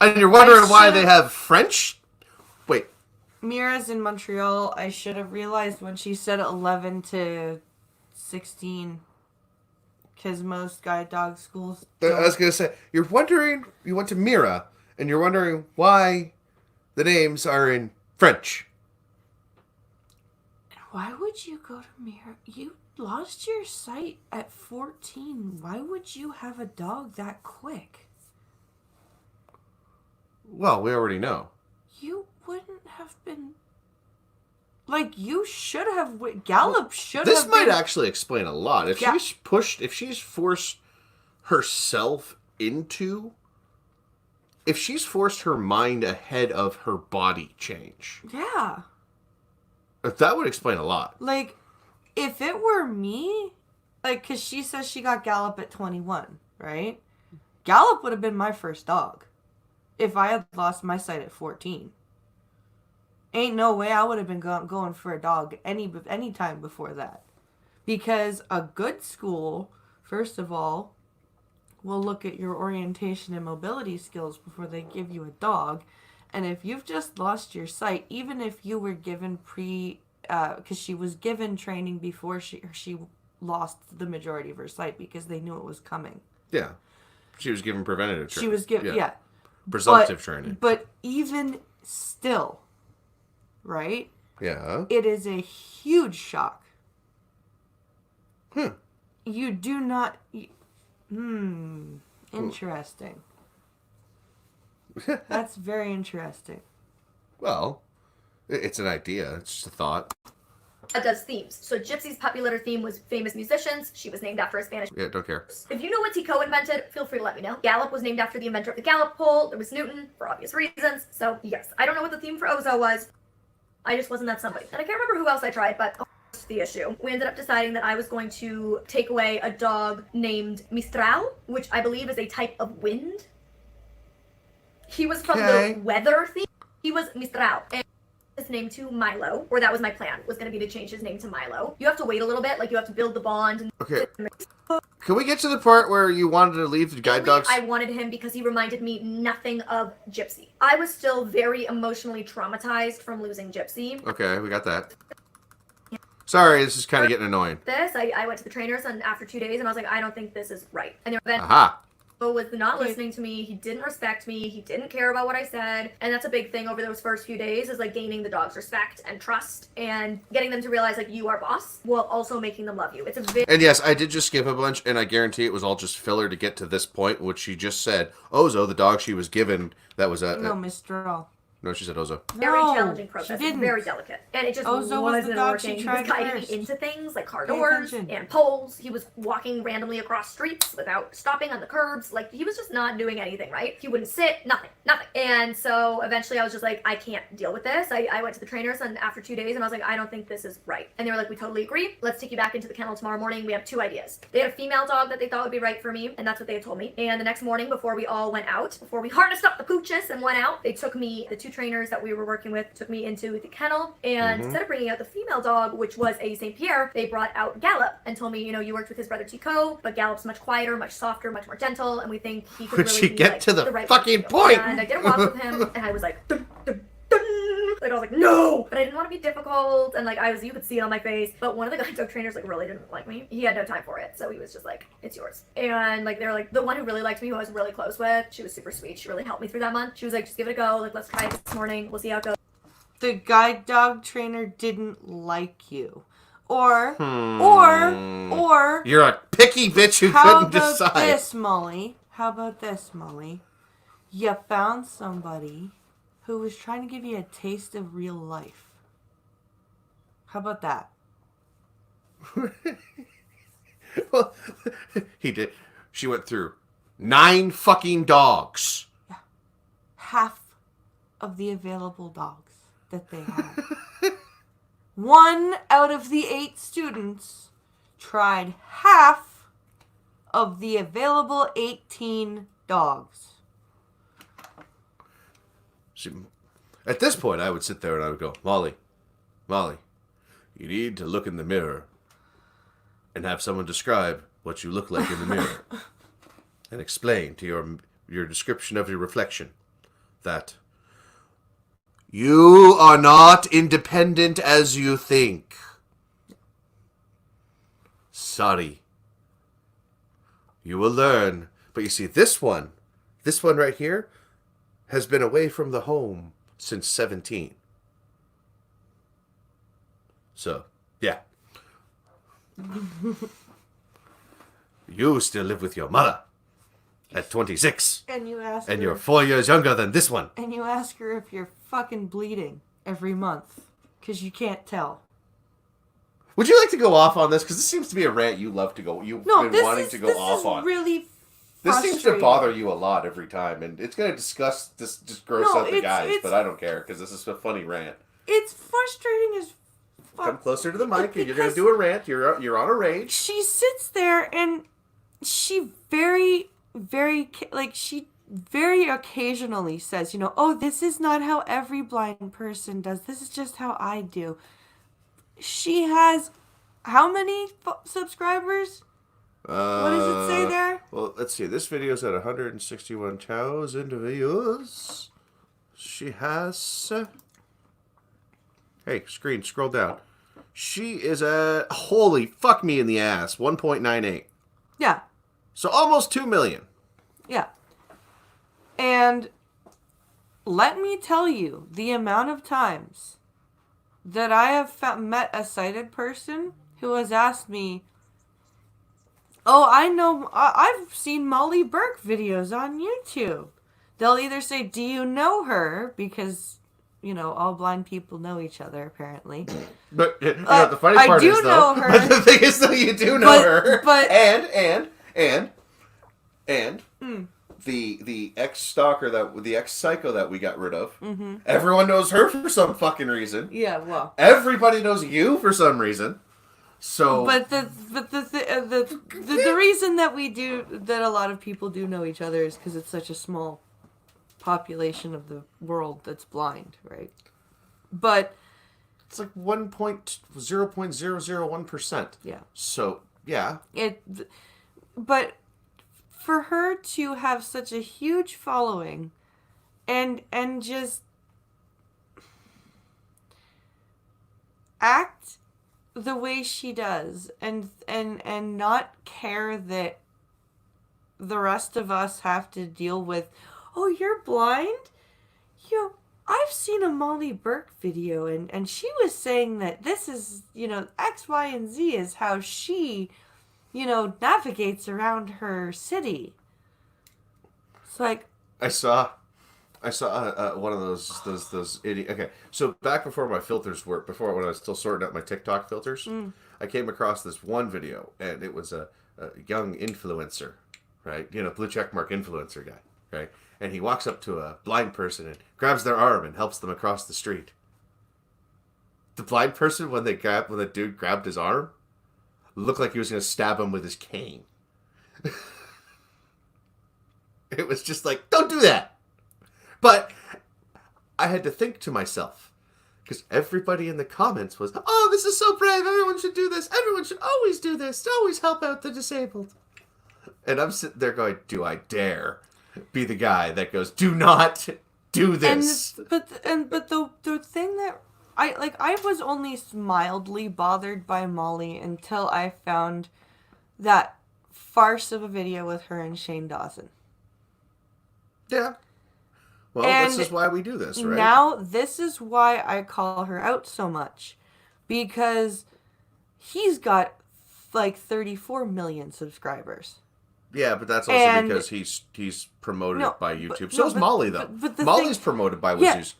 And you're wondering why should've- they have French? Wait. Mira's in Montreal. I should have realized when she said 11 to 16. Because most guide dog schools I don't. was going to say, you went to Mira, and you're wondering why the names are in French. Why would you go to Mira? You lost your sight at 14. Why would you have a dog that quick? Well, we already know. You wouldn't have been... Like, you should have... Gallop should This have might been... actually explain a lot. If Yeah. she's forced herself into... If she's forced her mind ahead of her body change, Yeah. that would explain a lot. Like, if it were me... Like, because she says she got Gallop at 21, right? Gallop would have been my first dog. If I had lost my sight at 14. Ain't no way I would have been going for a dog any time before that. Because a good school, first of all, will look at your orientation and mobility skills before they give you a dog. And if you've just lost your sight, even if you were given because she was given training before she lost the majority of her sight because they knew it was coming. Yeah. She was given preventative training. She was given, yeah. Presumptive training. But even still, right? Yeah. It is a huge shock. Hmm. You do not... Interesting. That's very interesting. Well, it's an idea. It's just a thought. does themes. So Gypsy's puppy litter theme was famous musicians. She was named after a Spanish. Yeah, don't care. If you know what Tico invented, feel free to let me know. Gallop was named after the inventor of the Gallop pole. There was Newton, for obvious reasons. So yes, I don't know what the theme for Ozo was. I just wasn't that somebody. And I can't remember who else I tried, but that's the issue. We ended up deciding that I was going to take away a dog named Mistral, which I believe is a type of wind. He was from Okay. the weather theme. He was Mistral. And his name to Milo, or that was my plan, was going to be to change his name to Milo. You have to wait a little bit, like you have to build the bond. And Okay. Can we get to the part where you wanted to leave the guide dogs? I wanted him because he reminded me nothing of Gypsy. I was still very emotionally traumatized from losing Gypsy. Okay, we got that. Sorry, this is kind of getting annoying. I went to the trainers and after 2 days and I was like, I don't think this is right. And then Aha. was not listening to me. He didn't respect me. He didn't care about what I said. And that's a big thing over those first few days is like gaining the dog's respect and trust and getting them to realize like you are boss while also making them love you. It's a very And yes, I did just skip a bunch, and I guarantee it was all just filler to get to this point, which she just said, Ozo, the dog she was given, that was a... No, Mistral. No, she said Ozo. very No, challenging she process. didn't. Very delicate. And it just Ozo was the wasn't dog she working. He tried was guiding first. me into things like car Pay doors attention. and poles. He was walking randomly across streets without stopping on the curbs. Like, he was just not doing anything, right? He wouldn't sit, nothing. And so eventually I was just like, I can't deal with this. I went to the trainers and after 2 days and I was like, I don't think this is right. And they were like, we totally agree. Let's take you back into the kennel tomorrow morning. We have 2 ideas. They had a female dog that they thought would be right for me, and that's what they had told me. And the next morning before we all went out, before we harnessed up the pooches and went out, they took me, the 2 trainers that we were working with, took me into the kennel, and instead of bringing out the female dog, which was a St. Pierre, they brought out Gallop and told me, you know, you worked with his brother Tico, but Gallop's much quieter, much softer, much more gentle, and we think he could Would really she be get like, to the right fucking one for you. point? And I did a walk with him, and I was like, dun, dun, dun. Like I was like, no, but I didn't want to be difficult, and like you could see it on my face. But one of the guide dog trainers like really didn't like me. He had no time for it, so he was just like, it's yours. And like they were like, the one who really liked me, who I was really close with, she was super sweet. She really helped me through that month. She was like, just give it a go. Like let's try it this morning. We'll see how it goes. The guide dog trainer didn't like you. Or You're a picky bitch who how couldn't about decide. this, Molly? How about this, Molly? You found somebody who was trying to give you a taste of real life. How about that? Well, he did. She went through 9 fucking dogs. Half of the available dogs that they had. 1 out of the 8 students tried half of the available 18 dogs. She, at this point, I would sit there and I would go, Molly, you need to look in the mirror and have someone describe what you look like in the mirror and explain to your description of your reflection that you are not independent as you think. Sorry. You will learn. But you see, this one right here, has been away from the home since 17. So, yeah. You still live with your mother at 26. And you ask And her, you're 4 years younger than this one. and you ask her if you're fucking bleeding every month. Because you can't tell. Would you like to go off on this? Because this seems to be a rant you love to go. You've No, been this wanting is, to go this off is on. really This seems to frustrating. bother you a lot every time, and it's going to just gross No, out the guys, it's- but I don't care, because this is a funny rant. It's frustrating as fuck. Come closer to the mic, and you're going Because to do a rant. You're on a rage. she sits there and she very occasionally says, oh, this is not how every blind person does. This is just how I do. She has how many subscribers? What does it say there? Well, let's see. This video's at 161,000 views. She has... hey, screen, scroll down. She is at... holy fuck me in the ass. 1.98. Yeah. So almost 2 million. Yeah. And let me tell you the amount of times that I have met a sighted person who has asked me, oh, I know, I've seen Molly Burke videos on YouTube. They'll either say, do you know her? Because, all blind people know each other, apparently. But the funny part I do is, though, know her. but the thing is, though, you do know her. But And the ex-stalker, the ex-psycho that we got rid of, everyone knows her for some fucking reason. yeah, well. Everybody knows you for some reason. So, But the reason that a lot of people do know each other is because it's such a small population of the world that's blind, right? But it's like 0.001%. yeah, So, yeah. But for her to have such a huge following, and just act the way she does, and not care that the rest of us have to deal with, oh, you're blind? I've seen a Molly Burke video, and she was saying that this is, X, Y, and Z is how she, navigates around her city. It's like, I saw one of those idiot. Okay, so back before my filters worked, before when I was still sorting out my TikTok filters, I came across this one video, and it was a young influencer, right? Blue checkmark influencer guy, right? And he walks up to a blind person and grabs their arm and helps them across the street. The blind person, when the dude grabbed his arm, looked like he was going to stab him with his cane. It was just like, don't do that. But I had to think to myself, because everybody in the comments was, oh, this is so brave. Everyone should do this. Everyone should always do this. Always help out the disabled. And I'm sitting there going, do I dare be the guy that goes, do not do this? but the thing that I was only mildly bothered by Molly until I found that farce of a video with her and Shane Dawson. Yeah. Well, And this is why we do this, right? Now, this is why I call her out so much. Because he's got like 34 million subscribers. Yeah, but that's also because he's promoted by YouTube. So is Molly, though. But Molly's promoted by Juicy.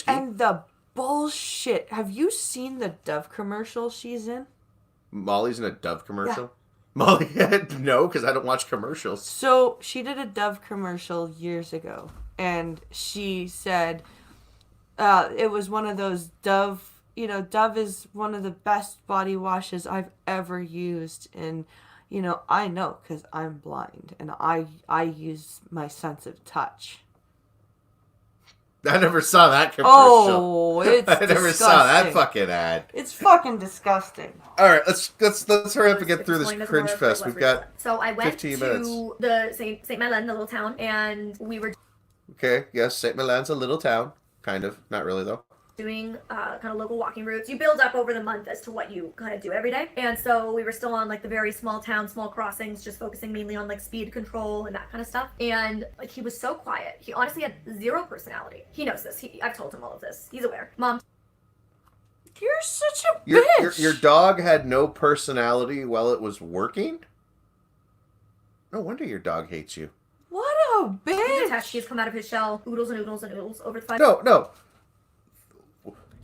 And the bullshit. Have you seen the Dove commercial she's in? Molly's in a Dove commercial? Molly, no, because I don't watch commercials. So she did a Dove commercial years ago, and she said it was one of those Dove. You know, Dove is one of the best body washes I've ever used, and you know, I know because I'm blind, and I use my sense of touch. I never saw that commercial. Oh, it's I never disgusting. saw that fucking ad. It's fucking disgusting. All right, let's hurry up and get through this cringe fest. We've got So I went 15 to minutes. the Saint Madeleine, the little town, and we were Okay. Yes, Saint Milan's a little town, kind of, not really though. doing kind of local walking routes. You build up over the month as to what you kind of do every day. And so we were still on like the very small town, small crossings, just focusing mainly on like speed control and that kind of stuff. And like he was so quiet. He honestly had zero personality. He knows this. I've told him all of this. He's aware. Mom. You're such a bitch. Your dog had no personality while it was working? No wonder your dog hates you. What a He's bitch. attached. He's come out of his shell. Oodles and oodles and oodles over the 5. No.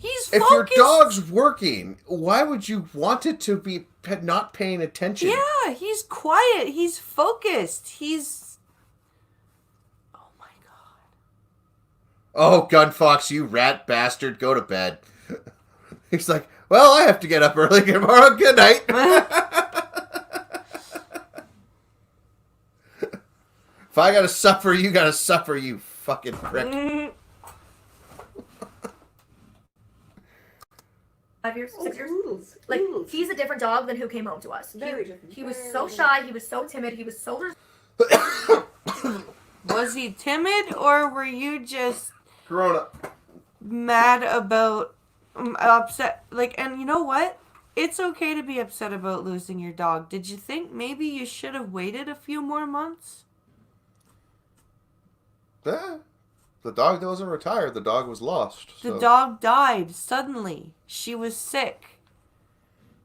He's If focused. your dog's working, why would you want it to be not paying attention? Yeah, he's quiet. He's focused. He's. Oh my god. Oh, Gunfox, you rat bastard, go to bed. He's like, well, I have to get up early tomorrow. Good night. If I gotta suffer, you gotta suffer, you fucking prick. 5 years, 6 years. Oodles. Like Oodles. he's a different dog than who came home to us. Very different. He was Very so different. shy. He was so timid. He was so Was he timid, or were you just Corona. mad about, upset? Like, and you know what? It's okay to be upset about losing your dog. Did you think maybe you should have waited a few more months? Yeah. The dog wasn't retired. The dog was lost. The so. dog died suddenly. She was sick.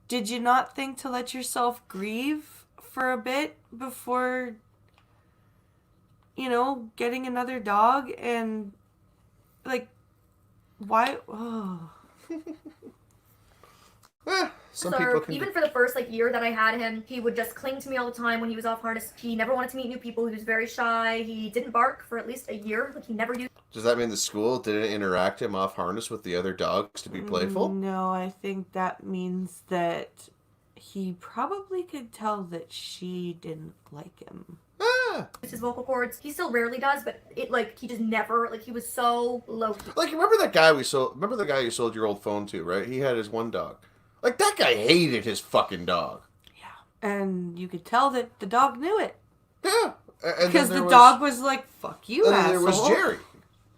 Did you not think to let yourself grieve for a bit before, you know, getting another dog? And, like, why? Oh. Some people can even for the first like year that I had him, he would just cling to me all the time when he was off harness. He never wanted to meet new people. He was very shy. He didn't bark for at least a year. Like he never used. Does that mean the school didn't interact him off harness with the other dogs to be playful? No, I think that means that he probably could tell that she didn't like him. Ah. his vocal cords. He still rarely does, but it like he just never like he was so low key. Like, remember that guy we sold? Remember the guy you sold your old phone to, right? He had his one dog. Like, that guy hated his fucking dog. Yeah. And you could tell that the dog knew it. Yeah. Because the dog was like, fuck you, and then asshole. there was Jerry.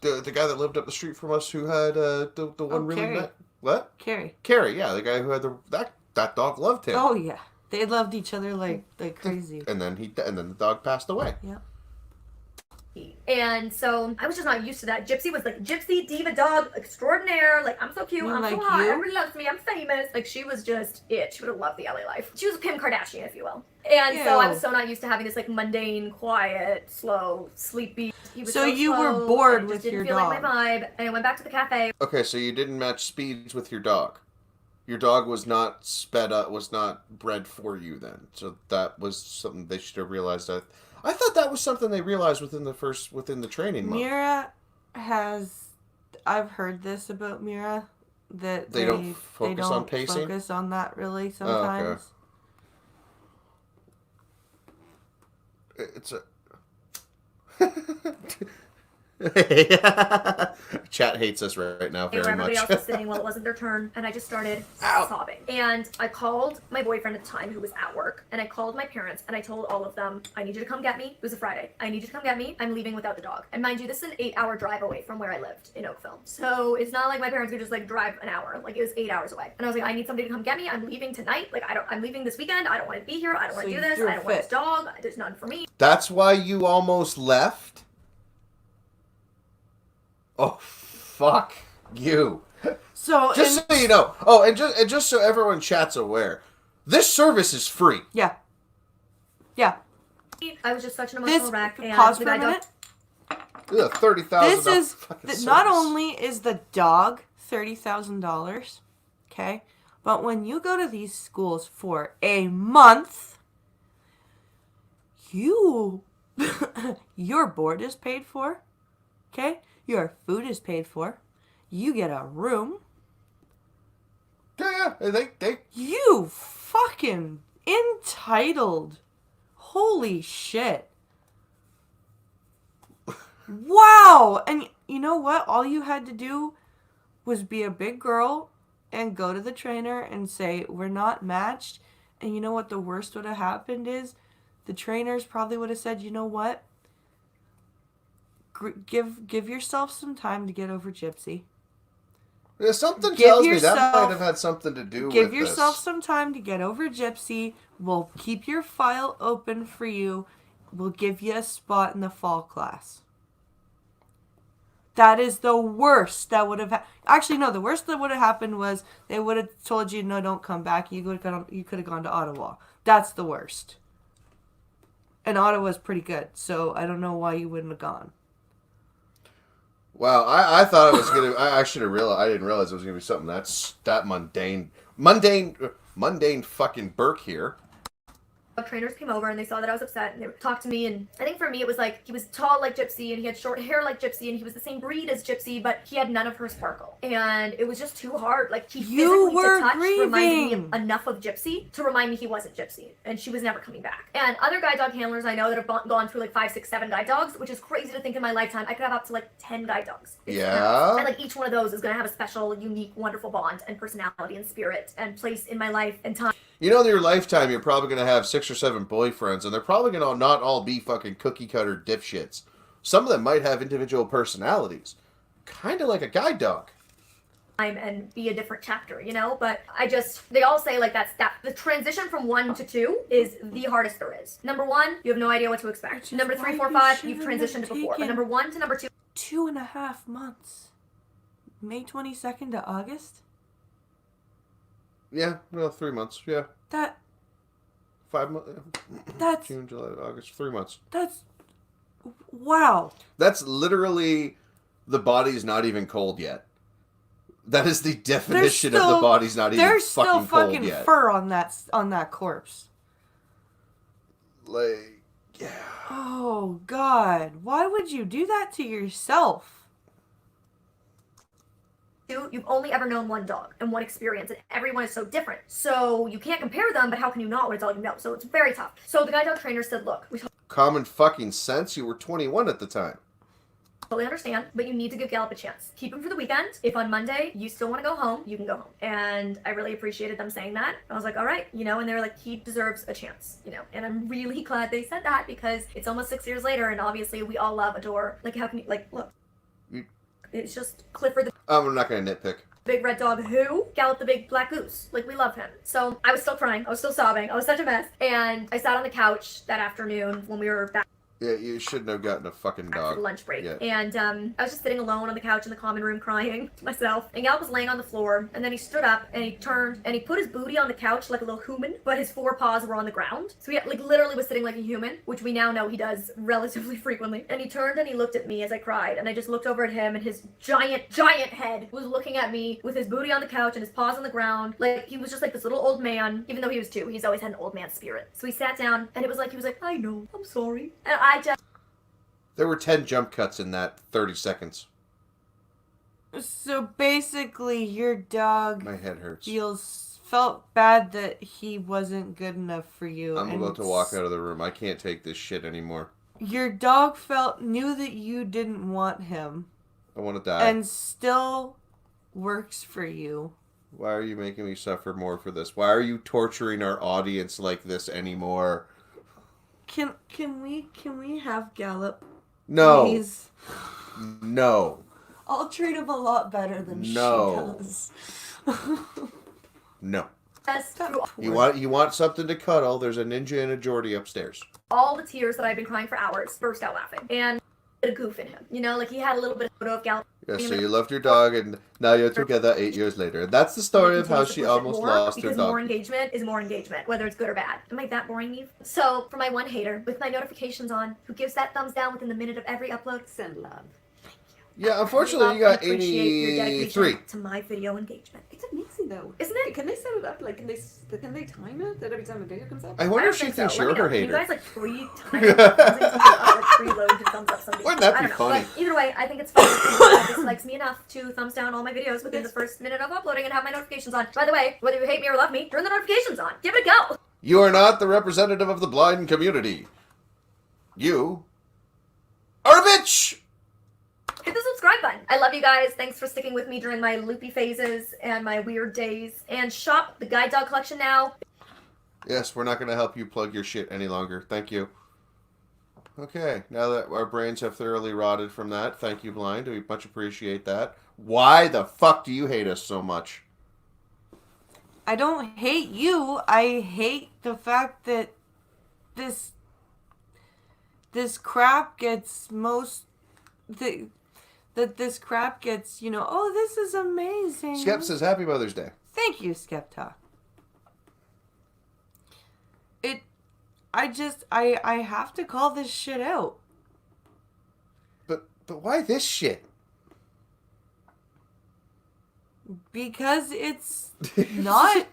The guy that lived up the street from us who had the one really Carrie. What? Carrie. Carrie, yeah. The guy who had that dog loved him. Oh, yeah. They loved each other like crazy. And then the dog passed away. Yeah. And so I was just not used to that. Gypsy was like gypsy diva dog extraordinaire. Like I'm so cute, I'm Like so hot, you? everybody loves me, I'm famous. Like she was just it. She would have loved the LA life. She was Kim Kardashian, if you will. And so I was so not used to having this like mundane, quiet, slow, sleepy. He was So you slow, were bored I just with didn't your feel dog. like my vibe. And I went back to the cafe. Okay, so you didn't match speeds with your dog. Your dog was not sped up, was not bred for you then. So that was something they should have realized. I thought that was something they realized within the training month. Mira has, I've heard this about Mira, that They don't focus on pacing? focus on that really Oh, sometimes. It's a... Chat hates us right now Where very everybody much. else was sitting while it wasn't their turn, and I just started Ow. sobbing. And I called my boyfriend at the time, who was at work, and I called my parents, and I told all of them, I need you to come get me. It was a Friday. I need you to come get me. I'm leaving without the dog. And mind you, this is an 8-hour drive away from where I lived in Oakville. So it's not like my parents could just like drive an hour. Like it was 8 hours away. And I was like, I need somebody to come get me. I'm leaving tonight. Like I'm leaving this weekend. I don't want to be here. I don't want So to do you this. threw a I don't want fit. this dog. There's none for me. That's why you almost left? Oh, fuck you. So, Just so you know. Oh, and just so everyone chat's aware, this service is free. yeah. Yeah. I was just such an This, emotional wreck. And pause the for a guy got- minute. Yeah, $30,000. This is, not only is the dog $30,000, okay, But when you go to these schools for a month, your board is paid for, okay? Your food is paid for. You get a room. Yeah, they You fucking entitled. Holy shit. Wow! And you know what? All you had to do was be a big girl and go to the trainer and say, we're not matched. And you know what the worst would have happened is? The trainers probably would have said, you know what? Give yourself some time to get over Gypsy. Yeah, something tells me that might have had something to do with this. Give yourself some time to get over Gypsy. We'll keep your file open for you. We'll give you a spot in the fall class. That is the worst that would have actually no. The worst that would have happened was they would have told you no, don't come back. You could have gone to Ottawa. That's the worst. And Ottawa's pretty good, so I don't know why you wouldn't have gone. Wow, I thought it was gonna. I should have realized. I didn't realize it was gonna be something that mundane fucking Burke here. Trainers came over and they saw that I was upset and they talked to me, and I think for me it was like he was tall like Gypsy and he had short hair like Gypsy and he was the same breed as Gypsy, but he had none of her sparkle, and it was just too hard. Like he physically to touch reminded me of enough of Gypsy to remind me he wasn't Gypsy, and she was never coming back. And other guide dog handlers I know that have gone through like 5, 6, 7 guide dogs, which is crazy to think in my lifetime I could have up to like 10 guide dogs. Yeah. And like each one of those is gonna have a special, unique, wonderful bond and personality and spirit and place in my life and time. You know, in your lifetime, you're probably going to have 6 or 7 boyfriends, and they're probably going to not all be fucking cookie-cutter dipshits. Some of them might have individual personalities. Kind of like a guide dog. And be a different chapter, you know? But they all say like that the transition from 1 to 2 is the hardest there is. Number 1, you have no idea what to expect. Number 3, 4, 5, you've transitioned to before. But number 1 to number 2. 2.5 months. May 22nd to August? Yeah, well, 3 months, yeah. 5 months. That's... June, July, August, 3 months. That's... Wow. That's literally the body's not even cold yet. That is the definition of the body's not even fucking cold yet. There's still fucking fur on that corpse. Like, yeah. Oh, God. Why would you do that to yourself? You've only ever known one dog and one experience, and everyone is so different. So you can't compare them, but how can you not when it's all you know? So it's very tough. So the guide dog trainer said, look, we Common fucking sense, you were 21 at the time. totally understand, but you need to give Gallup a chance. Keep him for the weekend. If on Monday you still want to go home, you can go home. And I really appreciated them saying that. I was like, all right, you know, and they were like, he deserves a chance, you know. And I'm really glad they said that because it's almost 6 years later, and obviously we all love, adore. Like, how can you, like, look. It's just Clifford the I'm not going to nitpick. big red dog who Gallop the big black goose. Like, we love him. So I was still crying. I was still sobbing. I was such a mess. And I sat on the couch that afternoon when we were back. Yeah, you shouldn't have gotten a fucking dog. After the lunch break. Yeah. And I was just sitting alone on the couch in the common room crying to myself. And Gallup was laying on the floor. And then he stood up and he turned and he put his booty on the couch like a little human, but his 4 paws were on the ground. So he like literally was sitting like a human, which we now know he does relatively frequently. And he turned and he looked at me as I cried. And I just looked over at him, and his giant head was looking at me with his booty on the couch and his paws on the ground. Like, he was just like this little old man. Even though he was 2, he's always had an old man spirit. So he sat down and he was like, I know, I'm sorry. And I just... There were 10 jump cuts in that 30 seconds. So basically, your dog My head hurts. felt bad that he wasn't good enough for you. I'm about to walk out of the room. I can't take this shit anymore. Your dog knew that you didn't want him. I want to die. And still works for you. Why are you making me suffer more for this? Why are you torturing our audience like this anymore? Can we have Gallup? No. Please? No. I'll treat him a lot better than she No. does. No. through You want something to cuddle? There's a ninja and a Geordie upstairs. all the tears that I've been crying for hours, burst out laughing. And a goof in him. You know, like he had a little bit of photo of Gallup. Yeah, so you loved your dog, and now you're together 8 years later. And that's the story of how she almost lost her because dog. more engagement is more engagement, whether it's good or bad. Am I that boring, Eve? So, for my one hater, with my notifications on, who gives that thumbs down within the minute of every upload, Send love. Yeah, We unfortunately, love you got and appreciate your 83. dedication to my video engagement. It's amazing though, Isn't it? Can they set it up? Like, can they time it that every time a video comes up? I I wonder don't if she think thinks so. Let you're me know. her Can you hater. guys like free time like free load to thumbs up something? Wouldn't that I be don't know. funny? But either way, I think it's fun. This likes me enough to thumbs down all my videos within the first minute of uploading and have my notifications on. By the way, whether you hate me or love me, turn the notifications on. Give it a go. You are not the representative of the blind community. You are a bitch! Hit the subscribe button. I love you guys. Thanks for sticking with me during my loopy phases and my weird days. And shop the Guide Dog collection now. Yes, we're not going to help you plug your shit any longer. Thank you. Okay, now that our brains have thoroughly rotted from that, thank you, Blind. We much appreciate that. Why the fuck do you hate us so much? I don't hate you. I hate the fact that this crap gets that this crap gets, oh, this is amazing. Skep says Happy Mother's Day. Thank you, Skepta. I have to call this shit out. But why this shit? Because it's not.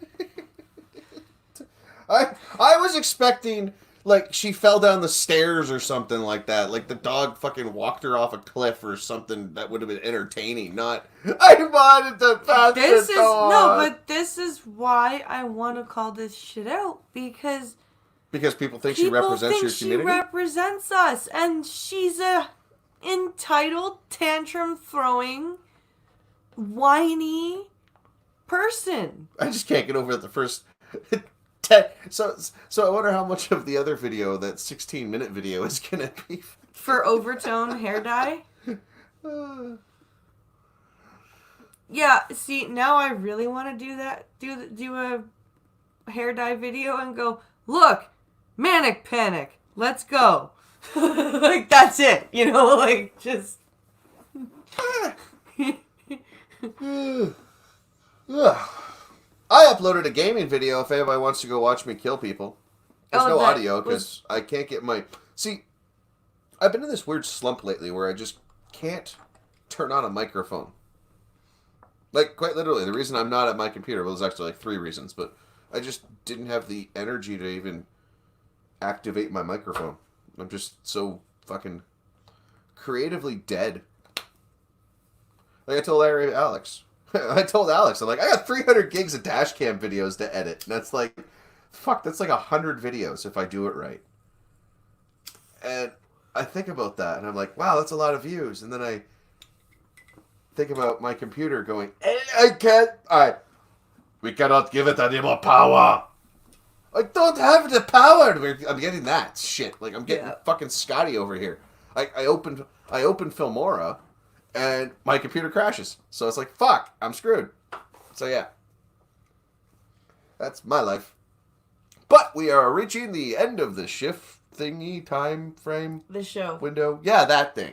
I was expecting, like, she fell down the stairs or something like that. Like, the dog fucking walked her off a cliff or something that would have been entertaining. Not, I wanted to pass This the is dog. no, but this is why I want to call this shit out, because people think she represents your she community? represents us, and she's a entitled, tantrum throwing, whiny person. I just can't get over the first 10. So I wonder how much of the other video, that 16-minute video, is going to be. For overtone hair dye? Yeah, see, now I really want to do that. Do a hair dye video and go, look, manic panic, let's go. Like, that's it, like, just. I uploaded a gaming video if anybody wants to go watch me kill people. There's no audio because I can't get my... See, I've been in this weird slump lately where I just can't turn on a microphone. Like, quite literally, the reason I'm not at my computer, well, there's actually like 3 reasons, but I just didn't have the energy to even activate my microphone. I'm just so fucking creatively dead. Like I told Alex. I told Alex, I'm like, I got 300 gigs of dash cam videos to edit. And that's like, fuck, that's like 100 videos if I do it right. And I think about that, and I'm like, wow, that's a lot of views. And then I think about my computer going, we cannot give it any more power. I don't have the power. I'm getting that shit. Like, I'm getting fucking Scotty over here. I opened Filmora, and my computer crashes. So it's like, fuck, I'm screwed. So yeah. That's my life. But we are reaching the end of the shift thingy time frame. The show. Window. Yeah, that thing.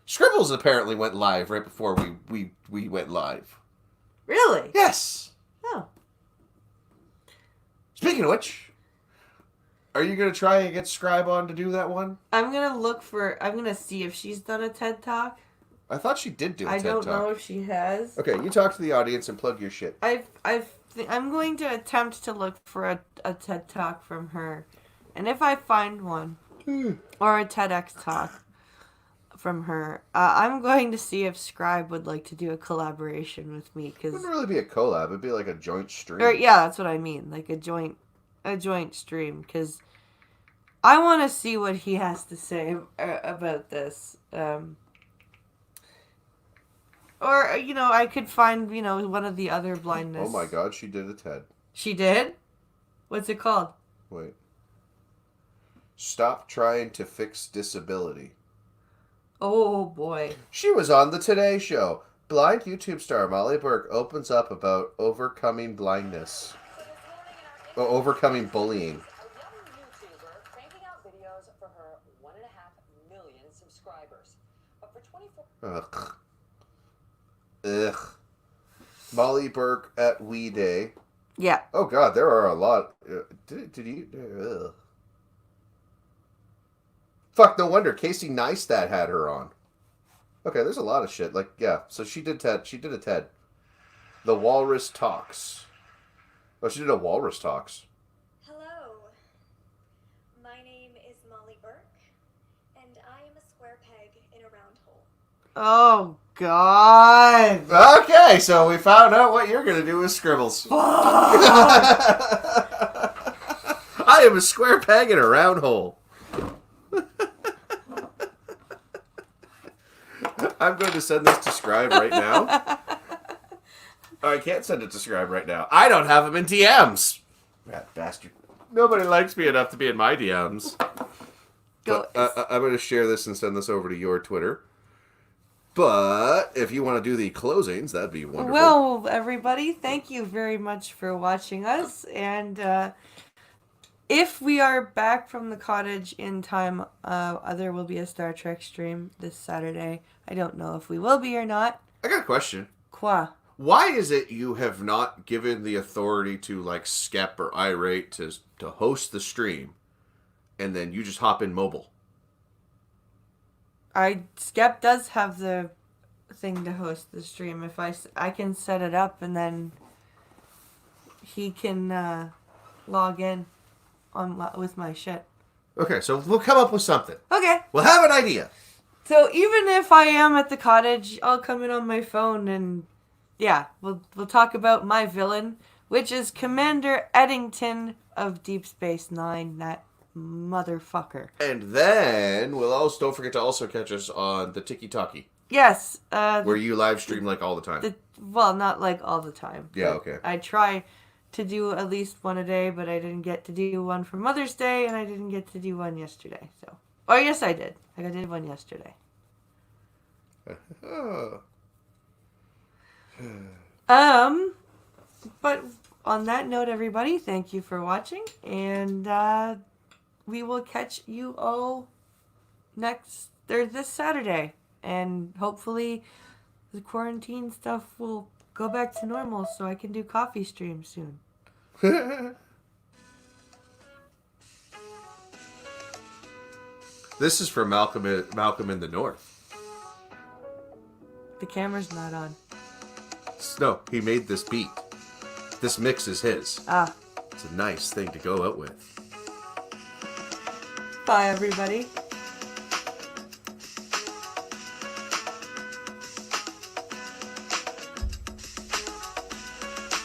Scribbles apparently went live right before we went live. Really? Yes. Oh. Speaking of which, are you going to try and get Scribe on to do that one? I'm going to see if she's done a TED Talk. I thought she did do a TED Talk. I don't know if she has. Okay, you talk to the audience and plug your shit. I'm going to attempt to look for a TED Talk from her. And if I find one, or a TEDx talk from her, I'm going to see if Scribe would like to do a collaboration with me. It wouldn't really be a collab. It'd be like a joint stream. Yeah, that's what I mean. Like a joint stream. Because I want to see what he has to say about this. Or, I could find, one of the other blindness. Oh my god, she did a TED. She did? What's it called? Wait. Stop trying to fix disability. Oh boy. She was on the Today Show. Blind YouTube star Molly Burke opens up about overcoming blindness. Overcoming bullying. Ugh. Ugh. Molly Burke at We Day. Yeah. Oh god, there are a lot. Did you? Ugh. Fuck, no wonder Casey Neistat had her on. Okay, there's a lot of shit. Like, yeah. So she did TED. She did a TED. The Walrus Talks. Oh, she did a Walrus Talks. Hello, my name is Molly Burke, and I am a square peg in a round hole. Oh, God. Okay, so we found out what you're going to do with scribbles. I am a square peg in a round hole. I'm going to send this to Scribe right now. Oh, I can't send it to Scribe right now. I don't have him in DMs. That bastard. Nobody likes me enough to be in my DMs. Go. But, I'm going to share this and send this over to your Twitter. But if you want to do the closings, that'd be wonderful. Well, everybody, thank you very much for watching us. And if we are back from the cottage in time, there will be a Star Trek stream this Saturday. I don't know if we will be or not. I got a question. Quoi? Why is it you have not given the authority to, like, Skep or Irate to host the stream, and then you just hop in mobile? Skep does have the thing to host the stream. If I can set it up, and then he can log in with my shit. Okay, so we'll come up with something. Okay. We'll have an idea. So even if I am at the cottage, I'll come in on my phone and yeah, we'll talk about my villain, which is Commander Eddington of Deep Space Nine, that motherfucker. And then we'll also don't forget to also catch us on the Tiki Talkie. Yes. Where you live stream like all the time. Well, not like all the time. Yeah, okay. I try to do at least one a day, but I didn't get to do one for Mother's Day, and I didn't get to do one yesterday. So, oh yes, I did. I did one yesterday. But on that note, everybody, thank you for watching, and we will catch you all this Saturday, and hopefully the quarantine stuff will go back to normal so I can do coffee streams soon. This is from Malcolm in the North. The camera's not on. No, he made this beat. This mix is his. Ah. It's a nice thing to go out with. Bye, everybody.